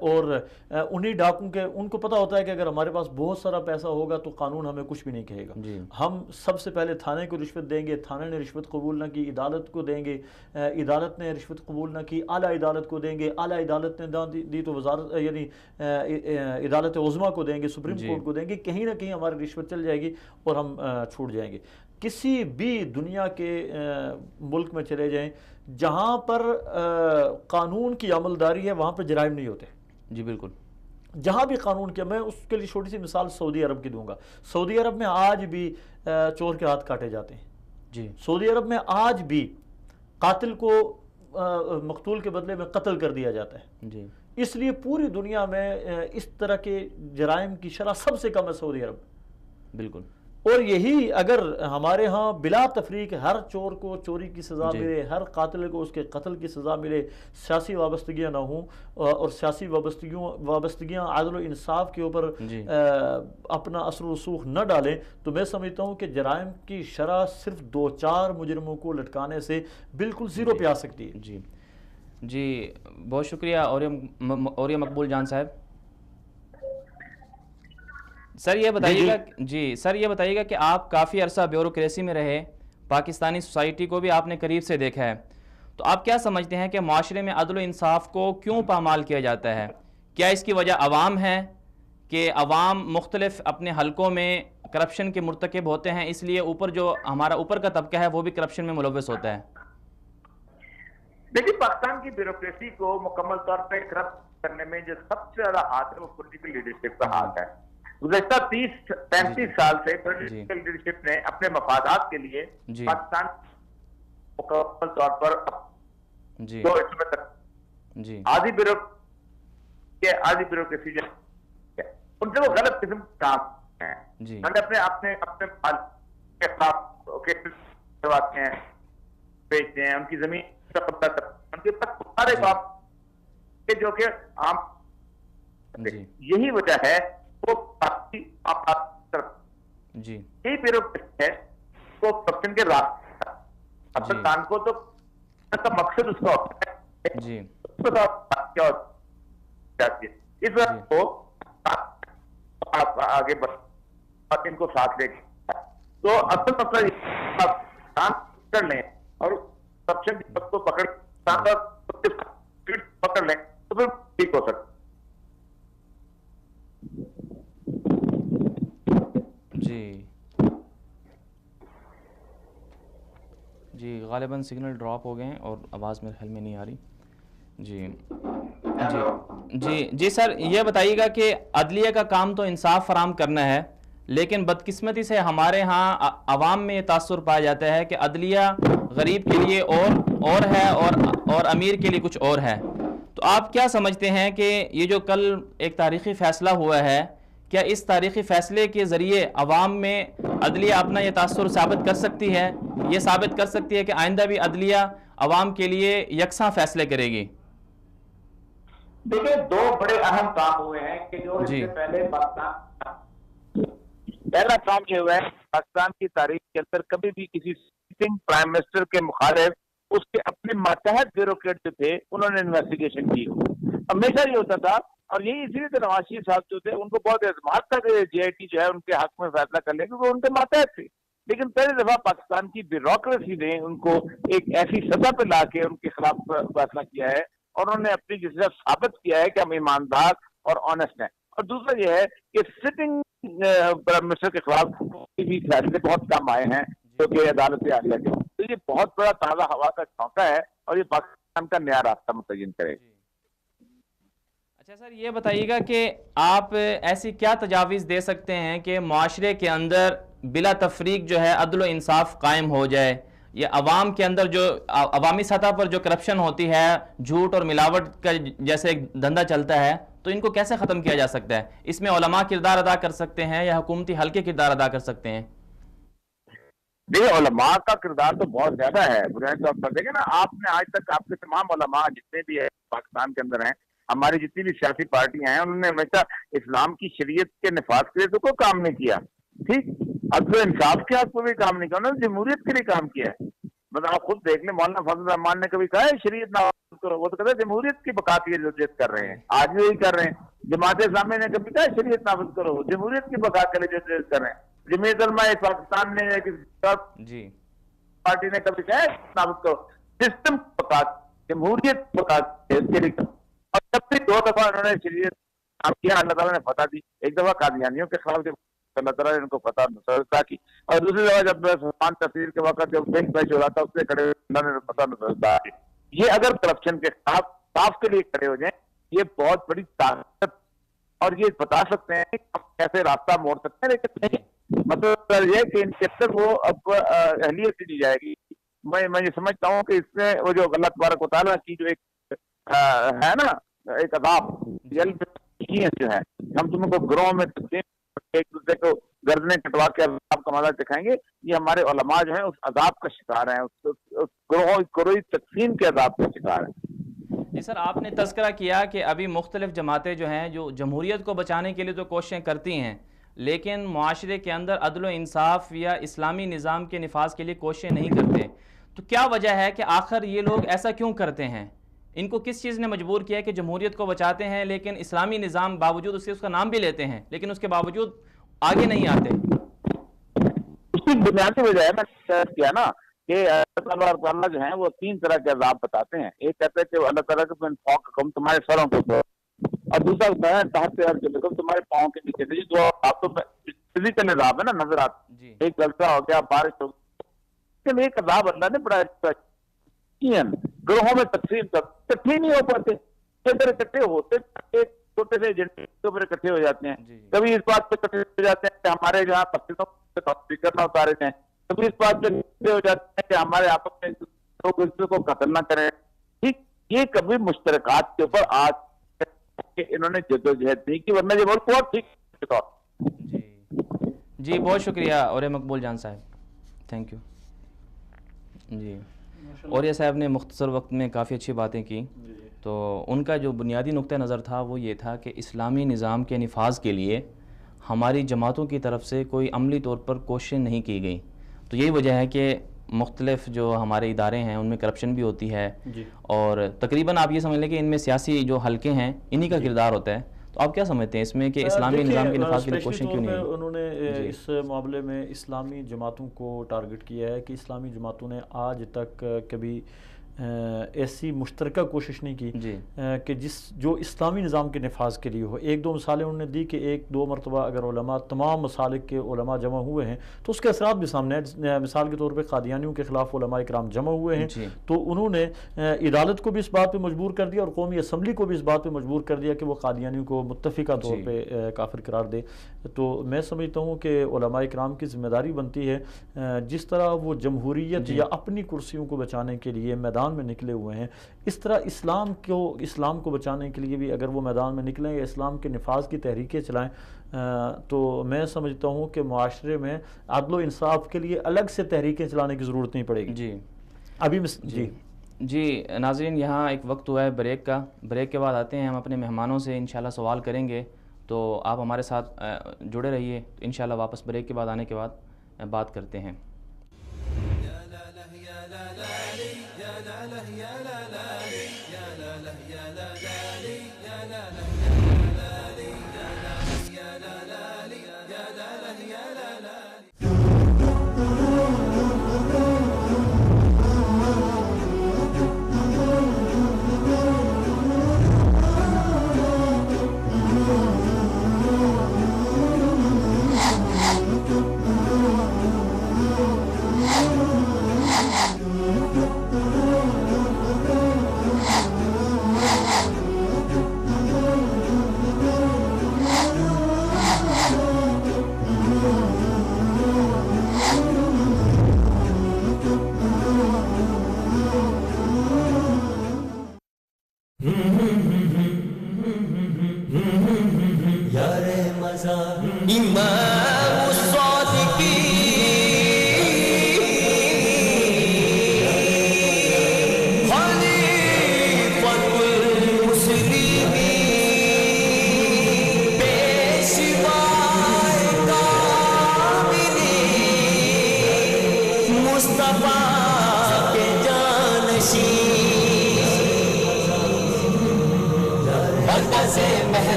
اور انہی ڈاکوں کے ان کو پتہ ہوتا ہے کہ اگر ہمارے پاس بہت سارا پیسہ ہوگا تو قانون ہمیں کچھ بھی نہیں کہے گا۔ ہم سب سے پہلے تھانے کو رشوت دیں گے، تھانے نے رشوت قبول نہ کی عدالت کو دیں گے، عدالت نے رشوت قبول نہ کی اعلیٰ عدالت کو دیں گے، اعلیٰ عدالت نے نہ دی تو وزارت یعنی عدالت عظمیٰ کو دیں گے، سپریم کورٹ کو دیں گے، کہیں نہ کہیں ہماری رشوت چل جائے گی اور ہم چھوٹ جائیں گے۔ کسی بھی دنیا کے ملک میں چلے جائیں جہاں پر قانون کی عملداری ہے وہاں پر جرائم نہیں ہوتے۔ جی بالکل، جہاں بھی قانون کیا، میں اس کے لیے چھوٹی سی مثال سعودی عرب کی دوں گا۔ سعودی عرب میں آج بھی چور کے ہاتھ کاٹے جاتے ہیں، جی سعودی عرب میں آج بھی قاتل کو مقتول کے بدلے میں قتل کر دیا جاتا ہے۔ جی اس لیے پوری دنیا میں اس طرح کے جرائم کی شرح سب سے کم ہے سعودی عرب۔ بالکل، اور یہی اگر ہمارے ہاں بلا تفریق ہر چور کو چوری کی سزا ملے، ہر قاتل کو اس کے قتل کی سزا ملے، سیاسی وابستگیاں نہ ہوں، اور سیاسی وابستگیاں عدل و انصاف کے اوپر اپنا اثر و رسوخ نہ ڈالیں، تو میں سمجھتا ہوں کہ جرائم کی شرح صرف 2-4 مجرموں کو لٹکانے سے بالکل زیرو پہ آ سکتی ہے۔ جی جی بہت شکریہ اوریہ مقبول جان صاحب۔ سر یہ بتائیے گا جی سر یہ بتائیے گا کہ آپ کافی عرصہ بیوروکریسی میں رہے، پاکستانی سوسائٹی کو بھی آپ نے قریب سے دیکھا ہے، تو آپ کیا سمجھتے ہیں کہ معاشرے میں عدل و انصاف کو کیوں پامال کیا جاتا ہے؟ کیا اس کی وجہ عوام ہے کہ عوام مختلف اپنے حلقوں میں کرپشن کے مرتکب ہوتے ہیں، اس لیے اوپر جو ہمارا اوپر کا طبقہ ہے وہ بھی کرپشن میں ملوث ہوتا ہے؟ دیکھیے، پاکستان کی بیوروکریسی کو مکمل طور پہ کرپٹ کرنے میں جو سب سے زیادہ ہاتھ ہے وہ پولیٹیکل لیڈرشپ کا ہاتھ ہے۔ گزشتہ 30-35 سال سے پولیٹیکل لیڈرشپ نے اپنے مفادات کے لیے پاکستان مکمل طور پر دو حصوں میں تک آدھی بیوروکریسی جو ان سے وہ غلط قسم کام ہیں، اپنے کے خلاف کرواتے ہیں، بیچتے ہیں، ان کی زمین قبضہ کرتے ہیں، ان کے پاس سارے باپ جو کہ عام یہی وجہ ہے وہ یہی بیوروکریسی ہے وہ کرپشن کے راستے پاکستان کو تو مقصد اس کا ہوتا ہے اس وقت کو آگے بڑھ ان کو ساتھ لے کے تو اصل مسئلہ کام کر لیں اور کرپشن کی کو پکڑ لیں تو پھر ٹھیک ہو سکتا۔ جی غالباً سگنل ڈراپ ہو گئے ہیں اور آواز میرے خیال میں نہیں آ رہی۔ جی سر یہ بتائیے گا کہ عدلیہ کا کام تو انصاف فراہم کرنا ہے، لیکن بدقسمتی سے ہمارے ہاں عوام میں یہ تاثر پایا جاتا ہے کہ عدلیہ غریب کے لیے اور ہے اور امیر کے لیے کچھ اور ہے۔ تو آپ کیا سمجھتے ہیں کہ یہ جو کل ایک تاریخی فیصلہ ہوا ہے، کیا اس تاریخی فیصلے کے ذریعے عوام میں عدلیہ اپنا یہ تاثر ثابت کر سکتی ہے، یہ ثابت کر سکتی ہے کہ آئندہ بھی عدلیہ عوام کے لیے یکساں فیصلے کرے گی؟ دیکھیں، دو بڑے اہم کام ہوئے ہیں کہ جو اس سے پہلے پہلا کام یہ ہوا ہے پاکستان کی تاریخ کے اندر کبھی بھی کسی سٹنگ پرائم منسٹر کے مخالف اس کے اپنے ماتحت بیوروکریٹ جو تھے انہوں نے انویسٹیگیشن کی۔ ہمیشہ یہ ہوتا تھا اور یہی اسی لیے نواز شریف صاحب جو تھے ان کو بہت اعتماد تھا کہ جے آئی ٹی جو ہے ان کے حق میں فیصلہ کر لے کیونکہ ان کے ماتحت تھے، لیکن پہلی دفعہ پاکستان کی بیوروکریسی نے ان کو ایک ایسی سطح پہ لا کے ان کے خلاف فیصلہ کیا ہے اور انہوں نے اپنی جسے ثابت کیا ہے کہ ہم ایماندار اور آنےسٹ ہیں۔ اور دوسرا یہ ہے کہ سٹنگ پرائم منسٹر کے خلاف بھی فیصلے بہت کم آئے ہیں جو کہ عدالت عالیہ کے، تو یہ بہت بڑا تازہ ہوا کا جھونکا ہے اور یہ پاکستان کا نیا راستہ متعین کرے۔ اچھا سر یہ بتائیے گا کہ آپ ایسی کیا تجاویز دے سکتے ہیں کہ معاشرے کے اندر بلا تفریق جو ہے عدل و انصاف قائم ہو جائے، یا عوام کے اندر جو عوامی سطح پر جو کرپشن ہوتی ہے، جھوٹ اور ملاوٹ کا جیسے ایک دھندا چلتا ہے، تو ان کو کیسے ختم کیا جا سکتا ہے؟ اس میں علماء کردار ادا کر سکتے ہیں یا حکومتی حلقے کردار ادا کر سکتے ہیں؟ دیکھیں، علماء کا کردار تو بہت زیادہ ہے بنیادی طور پر۔ دیکھیں نا، آپ نے آج تک آپ کے تمام علماء جتنے بھی ہیں پاکستان کے اندر ہیں، ہماری جتنی بھی سیاسی پارٹیاں ہیں، انہوں نے ہمیشہ اسلام کی شریعت کے نفاذ کے لیے تو کوئی کام نہیں کیا، ٹھیک، عدل و انصاف کے حق کو بھی کام نہیں کیا، انہوں نے جمہوریت کے لیے کام کیا ہے۔ مطلب آپ خود دیکھ لیں، مولانا فضل الرحمان نے کبھی کہا ہے شریعت نافذ کرو، وہ تو کہتے ہیں جمہوریت کی بقا کی جدوجہد کر رہے ہیں، آج بھی یہی کر رہے ہیں۔ جماعت اسلامی نے کبھی کہا ہے شریعت نافذ کرو، جمہوریت کی بقا کے لیے جدوجہد کر رہے ہیں۔ جمعیت علماء پاکستان نے پارٹی نے کبھی کہا ہے نافذ کرو، سسٹم بقا، جمہوریت بقا کے لیے، اور جب بھی دو دفعہ انہوں نے شریعت کام کیا، اللہ تعالیٰ نے فتح دی۔ ایک دفعہ قادیانیوں کے خلاف جب اللہ تعالیٰ نے ان کو فتح نصرت کی، اور دوسری دفعہ جب سلمان تفسیر کے وقت جب بینک پیش ہو رہا تھا اس سے کھڑے اللہ نے فتح نصرت کی۔ یہ اگر کرپشن کے خلاف صاف کے لیے کھڑے ہو جائیں، یہ بہت بڑی طاقت، اور یہ بتا سکتے ہیں کہ ہم کیسے راستہ موڑ سکتے ہیں، لیکن نہیں، مطلب یہ کہ ان کے اندر وہ اب اہلیت دی جائے گی۔ میں یہ سمجھتا ہوں کہ اس میں وہ جو اللہ تبارک و تعالیٰ کی جو ایک ہے نا ایک عذاب جو ہے، ہم تم کو گروہ میں ایک دوسرے کو گردنیں کٹوا کے عذاب کا مزہ دکھائیں گے، یہ ہمارے علماء جو ہیں اس عذاب کا شکار ہیں، اس گروہی تقسیم کے عذاب کا شکار ہیں۔ جی سر، آپ نے تذکرہ کیا کہ ابھی مختلف جماعتیں جو ہیں جو جمہوریت کو بچانے کے لیے تو کوششیں کرتی ہیں، لیکن معاشرے کے اندر عدل و انصاف یا اسلامی نظام کے نفاذ کے لیے کوششیں نہیں کرتے، تو کیا وجہ ہے کہ آخر یہ لوگ ایسا کیوں کرتے ہیں؟ ان کو کس چیز نے مجبور کیا ہے کہ جمہوریت کو بچاتے ہیں لیکن اسلامی نظام باوجود اس کا نام بھی لیتے ہیں، لیکن اس کے باوجود آگے نہیں آتے. اس کی بنیادی وجہ ہے میں کیا نا کہ اللہ تعالیٰ جو ہیں وہ 3 طرح کے عذاب بتاتے ہیں. ایک کہتے ہیں کہ اللہ تعالیٰ کے حکم تمہارے سروں کے اوپر، اور دوسرا ہوتا ہے تحت تمہارے پاؤں کے نیچے. جو آپ تو فزیکل عذاب ہے نا، نظر آتا، ایک جلسہ ہو گیا، بارش ہو گئی. ایک عذاب اللہ نے بڑا گروہوں میں تقسیم اکٹھے نہیں ہو پاتے، ادھر اکٹھے ہوتے چھوٹے سے ایجنڈے کے اوپر اکٹھے ہو جاتے ہیں. کبھی اس بات پہ اکٹھے ہو جاتے ہیں کہ ہمارے جہاں پسندوں پہ کرنا اتارے جائیں، کبھی اس بات پہ اکٹھے ہو جاتے ہیں کہ ہمارے آپس میں لوگ ایک دوسرے کو قتل نہ کریں. ٹھیک، یہ کبھی مشترکات کے اوپر آج کہ انہوں نے جدوجہد نہیں کی، ورنہ یہ بہت ٹھیک. جی بہت شکریہ اور مقبول جان صاحب، تھینک یو. جی اوریہ صاحب نے مختصر وقت میں کافی اچھی باتیں کی. تو ان کا جو بنیادی نقطہ نظر تھا وہ یہ تھا کہ اسلامی نظام کے نفاذ کے لیے ہماری جماعتوں کی طرف سے کوئی عملی طور پر کوشش نہیں کی گئی. تو یہی وجہ ہے کہ مختلف جو ہمارے ادارے ہیں ان میں کرپشن بھی ہوتی ہے، اور تقریباً آپ یہ سمجھ لیں کہ ان میں سیاسی جو حلقے ہیں انہی کا کردار ہوتا ہے. تو آپ کیا سمجھتے ہیں اس میں کہ اسلامی نظام کے نفاذ کے لیے کوششیں کیوں نہیں؟ انہوں نے اس معاملے میں اسلامی جماعتوں کو ٹارگٹ کیا ہے کہ اسلامی جماعتوں نے آج تک کبھی ایسی مشترکہ کوشش نہیں کی کہ جو اسلامی نظام کے نفاذ کے لیے ہو. 1-2 مثالیں انہوں نے دی کہ 1-2 مرتبہ اگر علماء، تمام مسالک کے علماء جمع ہوئے ہیں تو اس کے اثرات بھی سامنے ہیں. مثال کے طور پہ قادیانیوں کے خلاف علماء اکرام جمع ہوئے ہیں تو انہوں نے عدالت کو بھی اس بات پہ مجبور کر دیا اور قومی اسمبلی کو بھی اس بات پہ مجبور کر دیا کہ وہ قادیانیوں کو متفقہ طور پہ کافر قرار دے. تو میں سمجھتا ہوں کہ علماء اکرام کی ذمہ داری بنتی ہے، جس طرح وہ جمہوریت یا اپنی کرسیوں کو بچانے کے لیے میدان میں نکلے ہوئے ہیں، اس طرح اسلام کو بچانے کے لیے بھی اگر وہ میدان میں نکلیں یا اسلام کے نفاذ کی تحریکیں چلائیں تو میں سمجھتا ہوں کہ معاشرے میں عدل و انصاف کے لیے الگ سے تحریکیں چلانے کی ضرورت نہیں پڑے گی. جی ناظرین، یہاں ایک وقت ہوا ہے بریک کا. بریک کے بعد آتے ہیں ہم اپنے مہمانوں سے انشاءاللہ سوال کریں گے، تو آپ ہمارے ساتھ جڑے رہیے. انشاءاللہ واپس بریک کے بعد آنے کے بعد بات کرتے ہیں.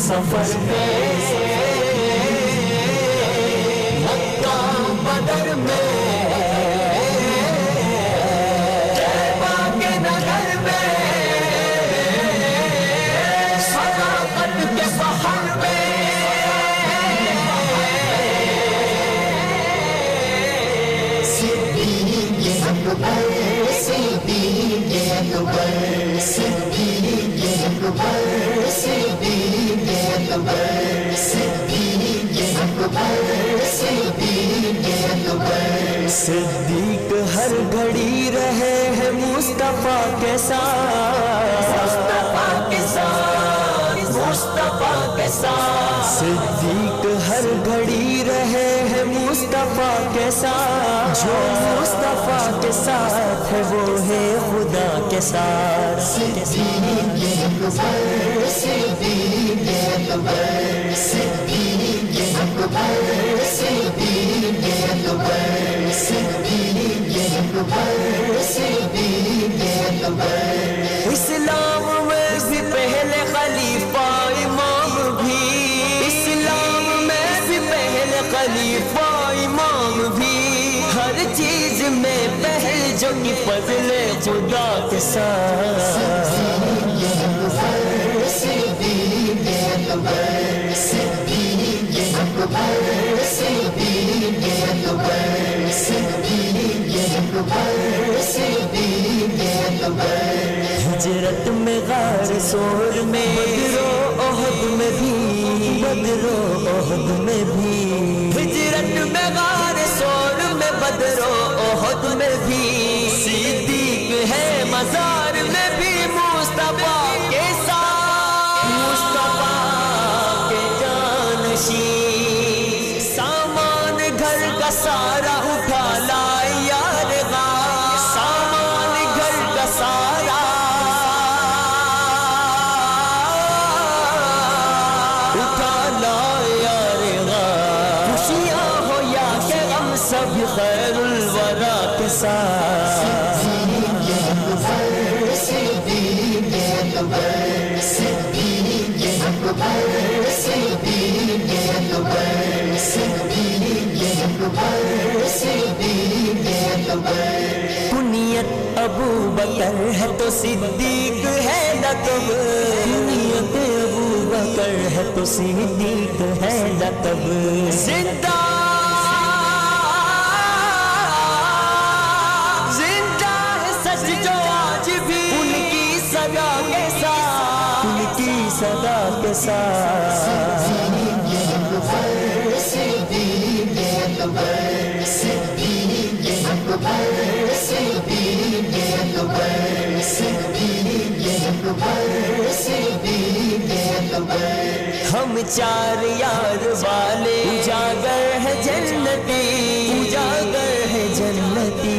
سفر میں مکہ بدر میں طیبہ کے نگر میں صداقت کے بحر میں صدیق اکبر صدیق اکبر صدیق اکبر صدیق اکبر صدیق اکبر صدیق اکبر صدیق ہر گھڑی رہے ہیں مصطفیٰ کے ساتھ مصطفیٰ کے ساتھ مصطفیٰ کے ساتھ صدیق ہر گھڑی رہے ہیں مصطفیٰ کے ساتھ جو مصطفیٰ کے ساتھ ہے وہ ہے خدا کے ساتھ صدیق اکبر صدیق اکبر صدیق اکبر صدیق اکبر صدیق اکبر صدیق اکبر اسلام میں بھی پہلے خلیفہ امام بھی اسلام میں بھی پہلے خلیفہ امام بھی ہر چیز میں پہل جو کہ فضل خدا کے ساتھ صدیق اکبر صدیق اکبر صدیق اکبر صدیق اکبر صدیق اکبر صدیق اکبر ہجرت میں غار سور میں بدر و احد میں بھی بدر و احد میں بھی ہجرت میں غار سور میں بدر و احد میں بھی صدیق ہے مزار میں بھی مصطفیٰ کے ساتھ مصطفیٰ کے جانشین سامان گھر کا سارا اٹھا لائے یار غار سامان گھر کا سارا اٹھا لائے یار غار خوشیاں ہو یا کہ غم سب خیر الورا کے ساتھ صدیق اکبر صدیق اکبر صدیق اکبر صدیق اکبر صدیق اکبر صدیق اکبر کنیت ابو بکر ہے تو صدیق ہے لقب کنیت ابو بکر ہے تو صدیق ہے لقب زندہ زندہ ہے سچ جو آج بھی ان کی صدا کے ساتھ ان کی صدا کے ساتھ صدیق اکبر صدیق اکبر صدیق اکبر صدیق اکبر صدیق اکبر صدیق اکبر ہم چار یار والے اجاگر ہے جنتی اجاگر ہے جنتی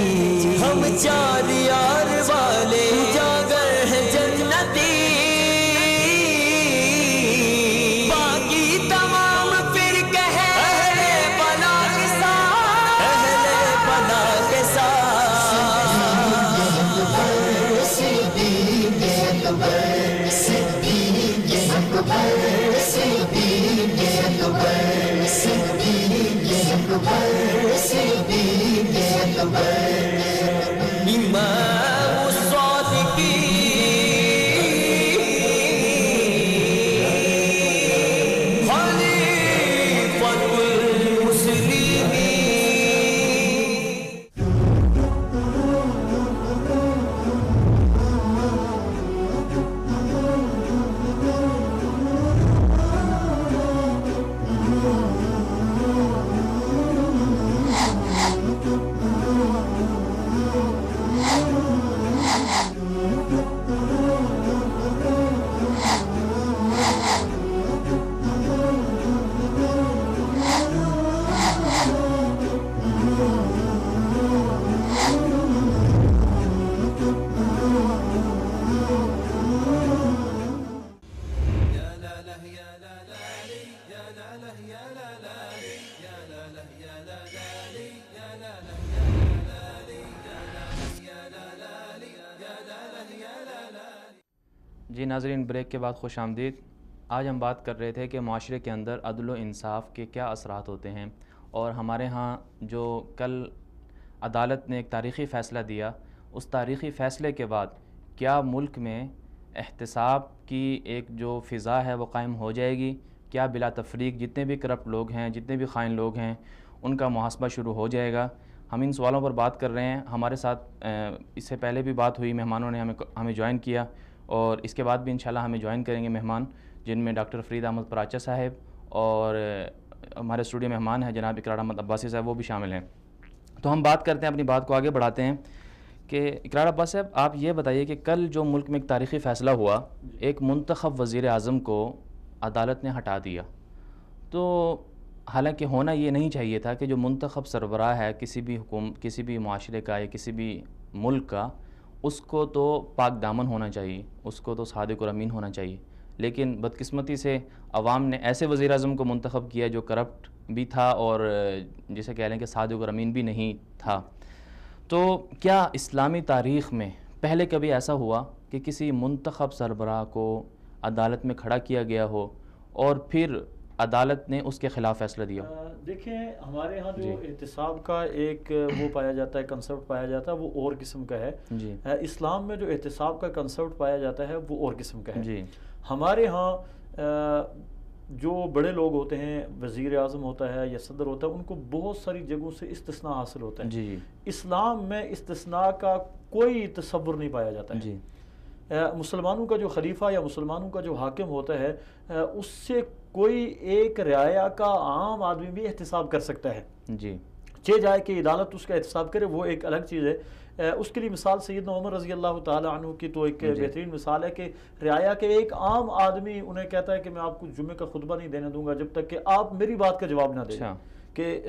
ہم چار یار والے اجاگر ہے جنتی باقی تمام پھر کہے اہل بلا کے ساتھ اہل بلا کے ساتھ صدیق اکبر صدیق اکبر صدیق اکبر صدیق اکبر صدیق اکبر امام الصادقین خلیفۃ المسلمین جی ناظرین، بریک کے بعد خوش آمدید۔ آج ہم بات کر رہے تھے کہ معاشرے کے اندر عدل و انصاف کے کیا اثرات ہوتے ہیں، اور ہمارے ہاں جو کل عدالت نے ایک تاریخی فیصلہ دیا، اس تاریخی فیصلے کے بعد کیا ملک میں احتساب کی ایک جو فضا ہے وہ قائم ہو جائے گی؟ کیا بلا تفریق جتنے بھی کرپٹ لوگ ہیں، جتنے بھی خائن لوگ ہیں، ان کا محاسبہ شروع ہو جائے گا؟ ہم ان سوالوں پر بات کر رہے ہیں۔ ہمارے ساتھ اس سے پہلے بھی بات ہوئی، مہمانوں نے ہمیں جوائن کیا، اور اس کے بعد بھی انشاءاللہ ہمیں جوائن کریں گے مہمان، جن میں ڈاکٹر فرید احمد پراچا صاحب اور ہمارے اسٹوڈیو مہمان ہیں جناب اقرار احمد عباسی صاحب، وہ بھی شامل ہیں۔ تو ہم بات کرتے ہیں، اپنی بات کو آگے بڑھاتے ہیں کہ اقرار عباس صاحب، آپ یہ بتائیے کہ کل جو ملک میں ایک تاریخی فیصلہ ہوا، ایک منتخب وزیر اعظم کو عدالت نے ہٹا دیا. تو حالانکہ ہونا یہ نہیں چاہیے تھا کہ جو منتخب سربراہ ہے کسی بھی معاشرے کا یا کسی بھی ملک کا، اس کو تو پاک دامن ہونا چاہیے، اس کو تو صادق اور امین ہونا چاہیے. لیکن بدقسمتی سے عوام نے ایسے وزیر اعظم کو منتخب کیا جو کرپٹ بھی تھا اور جسے کہہ لیں کہ صادق اور امین بھی نہیں تھا. تو کیا اسلامی تاریخ میں پہلے کبھی ایسا ہوا کہ کسی منتخب سربراہ کو عدالت میں کھڑا کیا گیا ہو اور پھر عدالت نے اس کے خلاف فیصلہ دیا؟ دیکھیں ہمارے ہاں جو احتساب کا ایک وہ پایا جاتا ہے، کنسپٹ پایا جاتا ہے، وہ اور قسم کا ہے. جی. اسلام میں جو احتساب کا کنسپٹ پایا جاتا ہے وہ اور قسم کا ہے. جی. ہمارے ہاں جو بڑے لوگ ہوتے ہیں، وزیر اعظم ہوتا ہے یا صدر ہوتا ہے، ان کو بہت ساری جگہوں سے استثناء حاصل ہوتا ہے. جی. اسلام میں استثناء کا کوئی تصور نہیں پایا جاتا ہے. جی. مسلمانوں کا جو خلیفہ یا مسلمانوں کا جو حاکم ہوتا ہے، اس سے کوئی ایک رعایا کا عام آدمی بھی احتساب کر سکتا ہے. جی. چہ جائے کہ عدالت اس کا احتساب کرے وہ ایک الگ چیز ہے. اس کے لیے مثال سیدنا عمر رضی اللہ تعالیٰ عنہ کی تو ایک بہترین مثال ہے کہ رعایا کے ایک عام آدمی انہیں کہتا ہے کہ میں آپ کو جمعے کا خطبہ نہیں دینے دوں گا جب تک کہ آپ میری بات کا جواب نہ دیں. کہ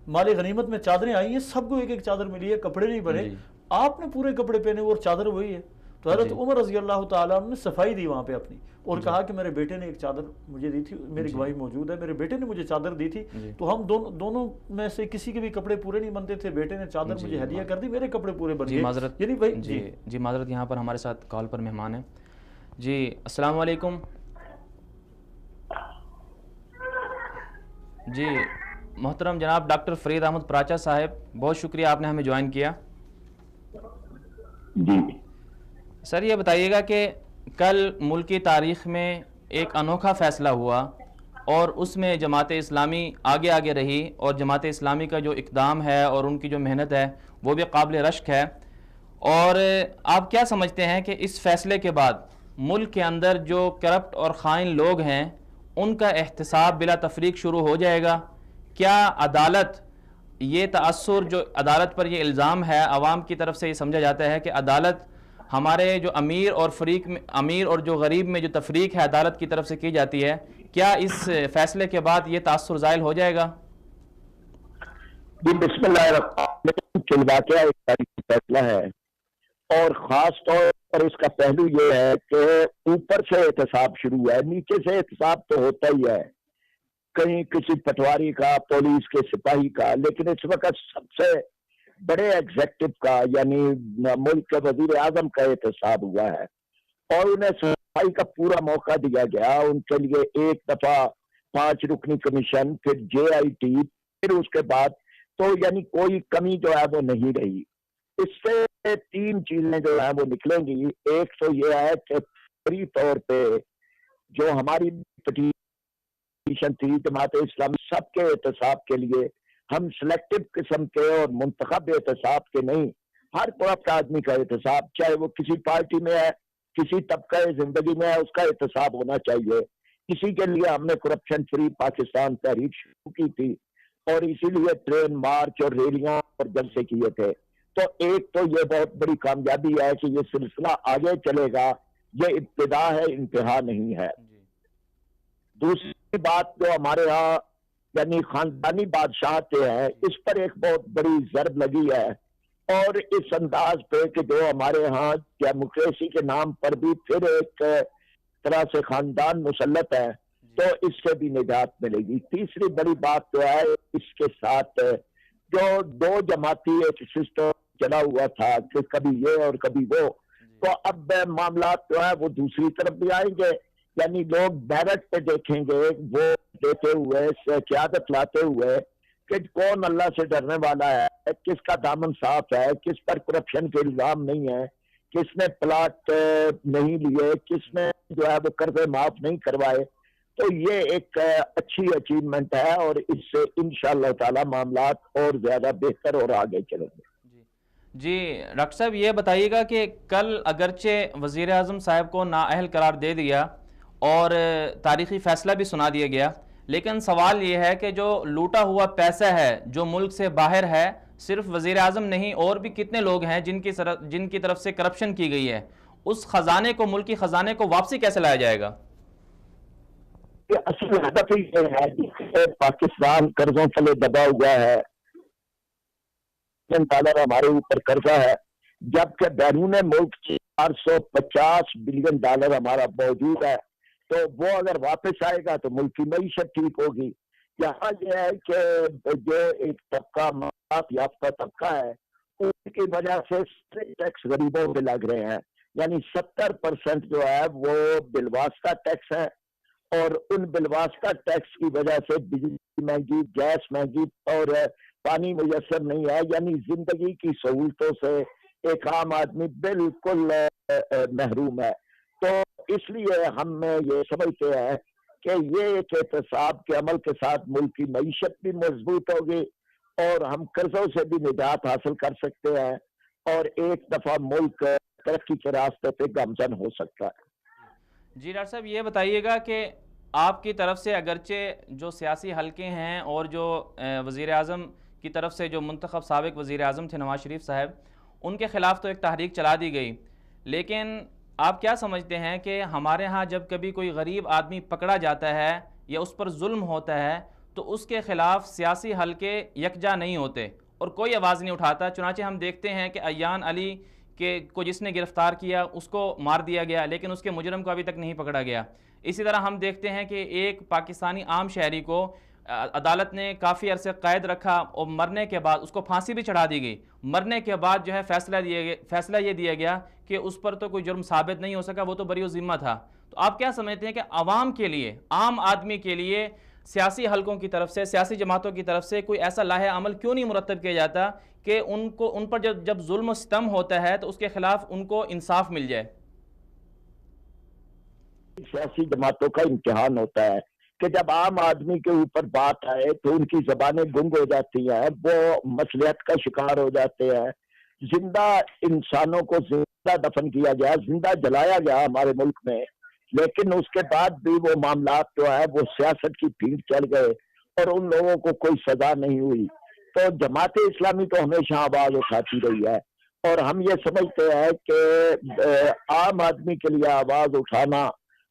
مال غنیمت میں چادریں آئی ہیں، سب کو ایک ایک چادر ملی ہے، کپڑے نہیں بنے، آپ نے پورے کپڑے پہنے اور چادر وہی ہے. تو حضرت عمر رضی اللہ تعالیٰ عنہ نے صفائی دی وہاں پہ اپنی اور کہا کہ میرے بیٹے نے ایک چادر مجھے دی تھی، میری گواہی موجود ہے، میرے بیٹے نے مجھے چادر دی تھی. تو ہم دونوں میں سے کسی کے بھی کپڑے پورے نہیں بنتے تھے، بیٹے نے چادر مجھے ہدیہ کر دی، میرے کپڑے پورے بن گئے. یعنی بھائی جی معذرت، یہاں پر ہمارے ساتھ کال پر مہمان ہیں. جی السلام علیکم. جی محترم جناب ڈاکٹر فرید احمد پراچا صاحب، بہت شکریہ آپ نے ہمیں جوائن کیا. جی سر یہ بتائیے گا کہ کل ملکی تاریخ میں ایک انوکھا فیصلہ ہوا اور اس میں جماعت اسلامی آگے رہی، اور جماعت اسلامی کا جو اقدام ہے اور ان کی جو محنت ہے وہ بھی قابل رشک ہے. اور آپ کیا سمجھتے ہیں کہ اس فیصلے کے بعد ملک کے اندر جو کرپٹ اور خائن لوگ ہیں ان کا احتساب بلا تفریق شروع ہو جائے گا؟ کیا عدالت، یہ تاثر جو عدالت پر یہ الزام ہے عوام کی طرف سے یہ سمجھا جاتا ہے کہ عدالت ہمارے جو امیر اور جو غریب میں جو تفریق ہے عدالت کی طرف سے کی جاتی ہے، کیا اس فیصلے کے بعد یہ تاثر زائل ہو جائے گا؟ جی بسم اللہ الرحمن الرحیم. واقعہ ایک تاریخی فیصلہ ہے اور خاص طور پر اس کا پہلو یہ ہے کہ اوپر سے احتساب شروع ہے، نیچے سے احتساب تو ہوتا ہی ہے، کہیں کسی پٹواری کا، پولیس کے سپاہی کا، لیکن اس وقت سب سے بڑے ایگزیکٹو کا یعنی ملک کے وزیر اعظم کا احتساب ہوا ہے اور انہیں صفائی کا پورا موقع دیا گیا. ان کے لیے ایک دفعہ 5 رکنی کمیشن، پھر JIT، پھر اس کے بعد تو یعنی کوئی کمی جو ہے وہ نہیں رہی. اس سے 3 چیزیں جو ہیں وہ نکلیں گی. ایک تو یہ ہے کہ فوری طور پہ جو ہماری پٹیشن تھی جماعت اسلامی سب کے احتساب کے لیے، ہم سلیکٹو قسم کے اور منتخب احتساب کے نہیں، ہر طرف کا آدمی کا احتساب، چاہے وہ کسی پارٹی میں ہے، کسی طبقہ زندگی میں ہے، اس کا احتساب ہونا چاہیے. اسی کے لیے ہم نے کرپشن فری پاکستان تحریک شروع کی تھی اور اسی لیے ٹرین مارچ اور ریلیاں اور جلسے کیے تھے. تو ایک تو یہ بہت بڑی کامیابی ہے کہ یہ سلسلہ آگے چلے گا، یہ ابتدا ہے، انتہا نہیں ہے. دوسری بات جو ہمارے ہاں یعنی خاندانی بادشاہت ہے، اس پر ایک بہت بڑی ضرب لگی ہے اور اس انداز پہ کہ جو ہمارے ہاں ڈیموکریسی کے نام پر بھی پھر ایک طرح سے خاندان مسلط ہے، تو اس سے بھی نجات ملے گی. تیسری بڑی بات تو ہے اس کے ساتھ جو 2 جماعتی ایک سسٹم چلا ہوا تھا کہ کبھی یہ اور کبھی وہ، تو اب معاملات جو ہے وہ دوسری طرف بھی آئیں گے. یعنی لوگ بیرٹ پہ دیکھیں گے وہ دیتے ہوئے، قیادت لاتے ہوئے کہ کون اللہ سے ڈرنے والا ہے، کس کا دامن صاف ہے، کس پر کرپشن کے الزام نہیں ہے، کس نے پلاٹ نہیں لیے، کس نے جو ہے وہ قرضے معاف نہیں کروائے. تو یہ ایک اچھی اچیومنٹ ہے اور اس سے انشاءاللہ تعالی معاملات اور زیادہ بہتر اور آگے چلیں گے. جی ڈاکٹر صاحب یہ بتائیے گا کہ کل اگرچہ وزیر اعظم صاحب کو نااہل قرار دے دیا اور تاریخی فیصلہ بھی سنا دیا گیا، لیکن سوال یہ ہے کہ جو لوٹا ہوا پیسہ ہے جو ملک سے باہر ہے، صرف وزیر اعظم نہیں اور بھی کتنے لوگ ہیں جن کی طرف سے کرپشن کی گئی ہے، اس خزانے کو، ملکی خزانے کو واپسی کیسے لایا جائے گا؟ کہ اصل ہدف ہی یہ ہے کہ پاکستان قرضوں تلے دبا ہوا ہے، $1 ہمارے اوپر قرضہ ہے، جبکہ بیرون ملک $450 بلین ہمارا موجود ہے. تو وہ اگر واپس آئے گا تو ملک کی معیشت ٹھیک ہوگی. یہاں یہ ہے کہ جو ایک طبقہ معاف یافتہ طبقہ ہے ان کی وجہ سے ٹیکس غریبوں پہ لگ رہے ہیں، یعنی 70% جو ہے وہ بالواسطہ ٹیکس ہے، اور ان بالواسطہ ٹیکس کی وجہ سے بجلی مہنگی، گیس مہنگی اور پانی میسر نہیں ہے، یعنی زندگی کی سہولتوں سے ایک عام آدمی بالکل محروم ہے. تو اس لیے ہم یہ سمجھتے ہیں کہ یہ ایک احتساب کے عمل کے ساتھ ملک کی معیشت بھی مضبوط ہوگی اور ہم قرضوں سے بھی نجات حاصل کر سکتے ہیں، اور ایک دفعہ ملک ترقی کے راستے پہ گامزن ہو سکتا ہے. جی ڈاکٹر صاحب یہ بتائیے گا کہ آپ کی طرف سے اگرچہ جو سیاسی حلقے ہیں اور جو وزیر اعظم کی طرف سے جو منتخب سابق وزیر اعظم تھے نواز شریف صاحب، ان کے خلاف تو ایک تحریک چلا دی گئی، لیکن آپ کیا سمجھتے ہیں کہ ہمارے ہاں جب کبھی کوئی غریب آدمی پکڑا جاتا ہے یا اس پر ظلم ہوتا ہے تو اس کے خلاف سیاسی حلقے یکجا نہیں ہوتے اور کوئی آواز نہیں اٹھاتا؟ چنانچہ ہم دیکھتے ہیں کہ ایان علی کو جس نے گرفتار کیا اس کو مار دیا گیا، لیکن اس کے مجرم کو ابھی تک نہیں پکڑا گیا. اسی طرح ہم دیکھتے ہیں کہ ایک پاکستانی عام شہری کو عدالت نے کافی عرصے قید رکھا اور مرنے کے بعد اس کو پھانسی بھی چڑھا دی گئی. مرنے کے بعد جو ہے فیصلہ یہ دیا گیا کہ اس پر تو کوئی جرم ثابت نہیں ہو سکا، وہ تو بری ذمہ تھا. تو آپ کیا سمجھتے ہیں کہ عوام کے لیے، عام آدمی کے لیے سیاسی حلقوں کی طرف سے، سیاسی جماعتوں کی طرف سے کوئی ایسا لاہے عمل کیوں نہیں مرتب کیا جاتا کہ ان پر جب ظلم و ستم ہوتا ہے تو اس کے خلاف ان کو انصاف مل جائے؟ سیاسی جماعتوں کا امتحان ہوتا ہے کہ جب عام آدمی کے اوپر بات آئے تو ان کی زبانیں گنگ ہو جاتی ہیں، وہ مصلحت کا شکار ہو جاتے ہیں. زندہ انسانوں کو زندہ دفن کیا گیا، زندہ جلایا گیا ہمارے ملک میں، لیکن اس کے بعد بھی وہ معاملات جو ہے وہ سیاست کی بھیڑ چل گئے اور ان لوگوں کو کوئی سزا نہیں ہوئی. تو جماعت اسلامی تو ہمیشہ آواز اٹھاتی رہی ہے، اور ہم یہ سمجھتے ہیں کہ عام آدمی کے لیے آواز اٹھانا،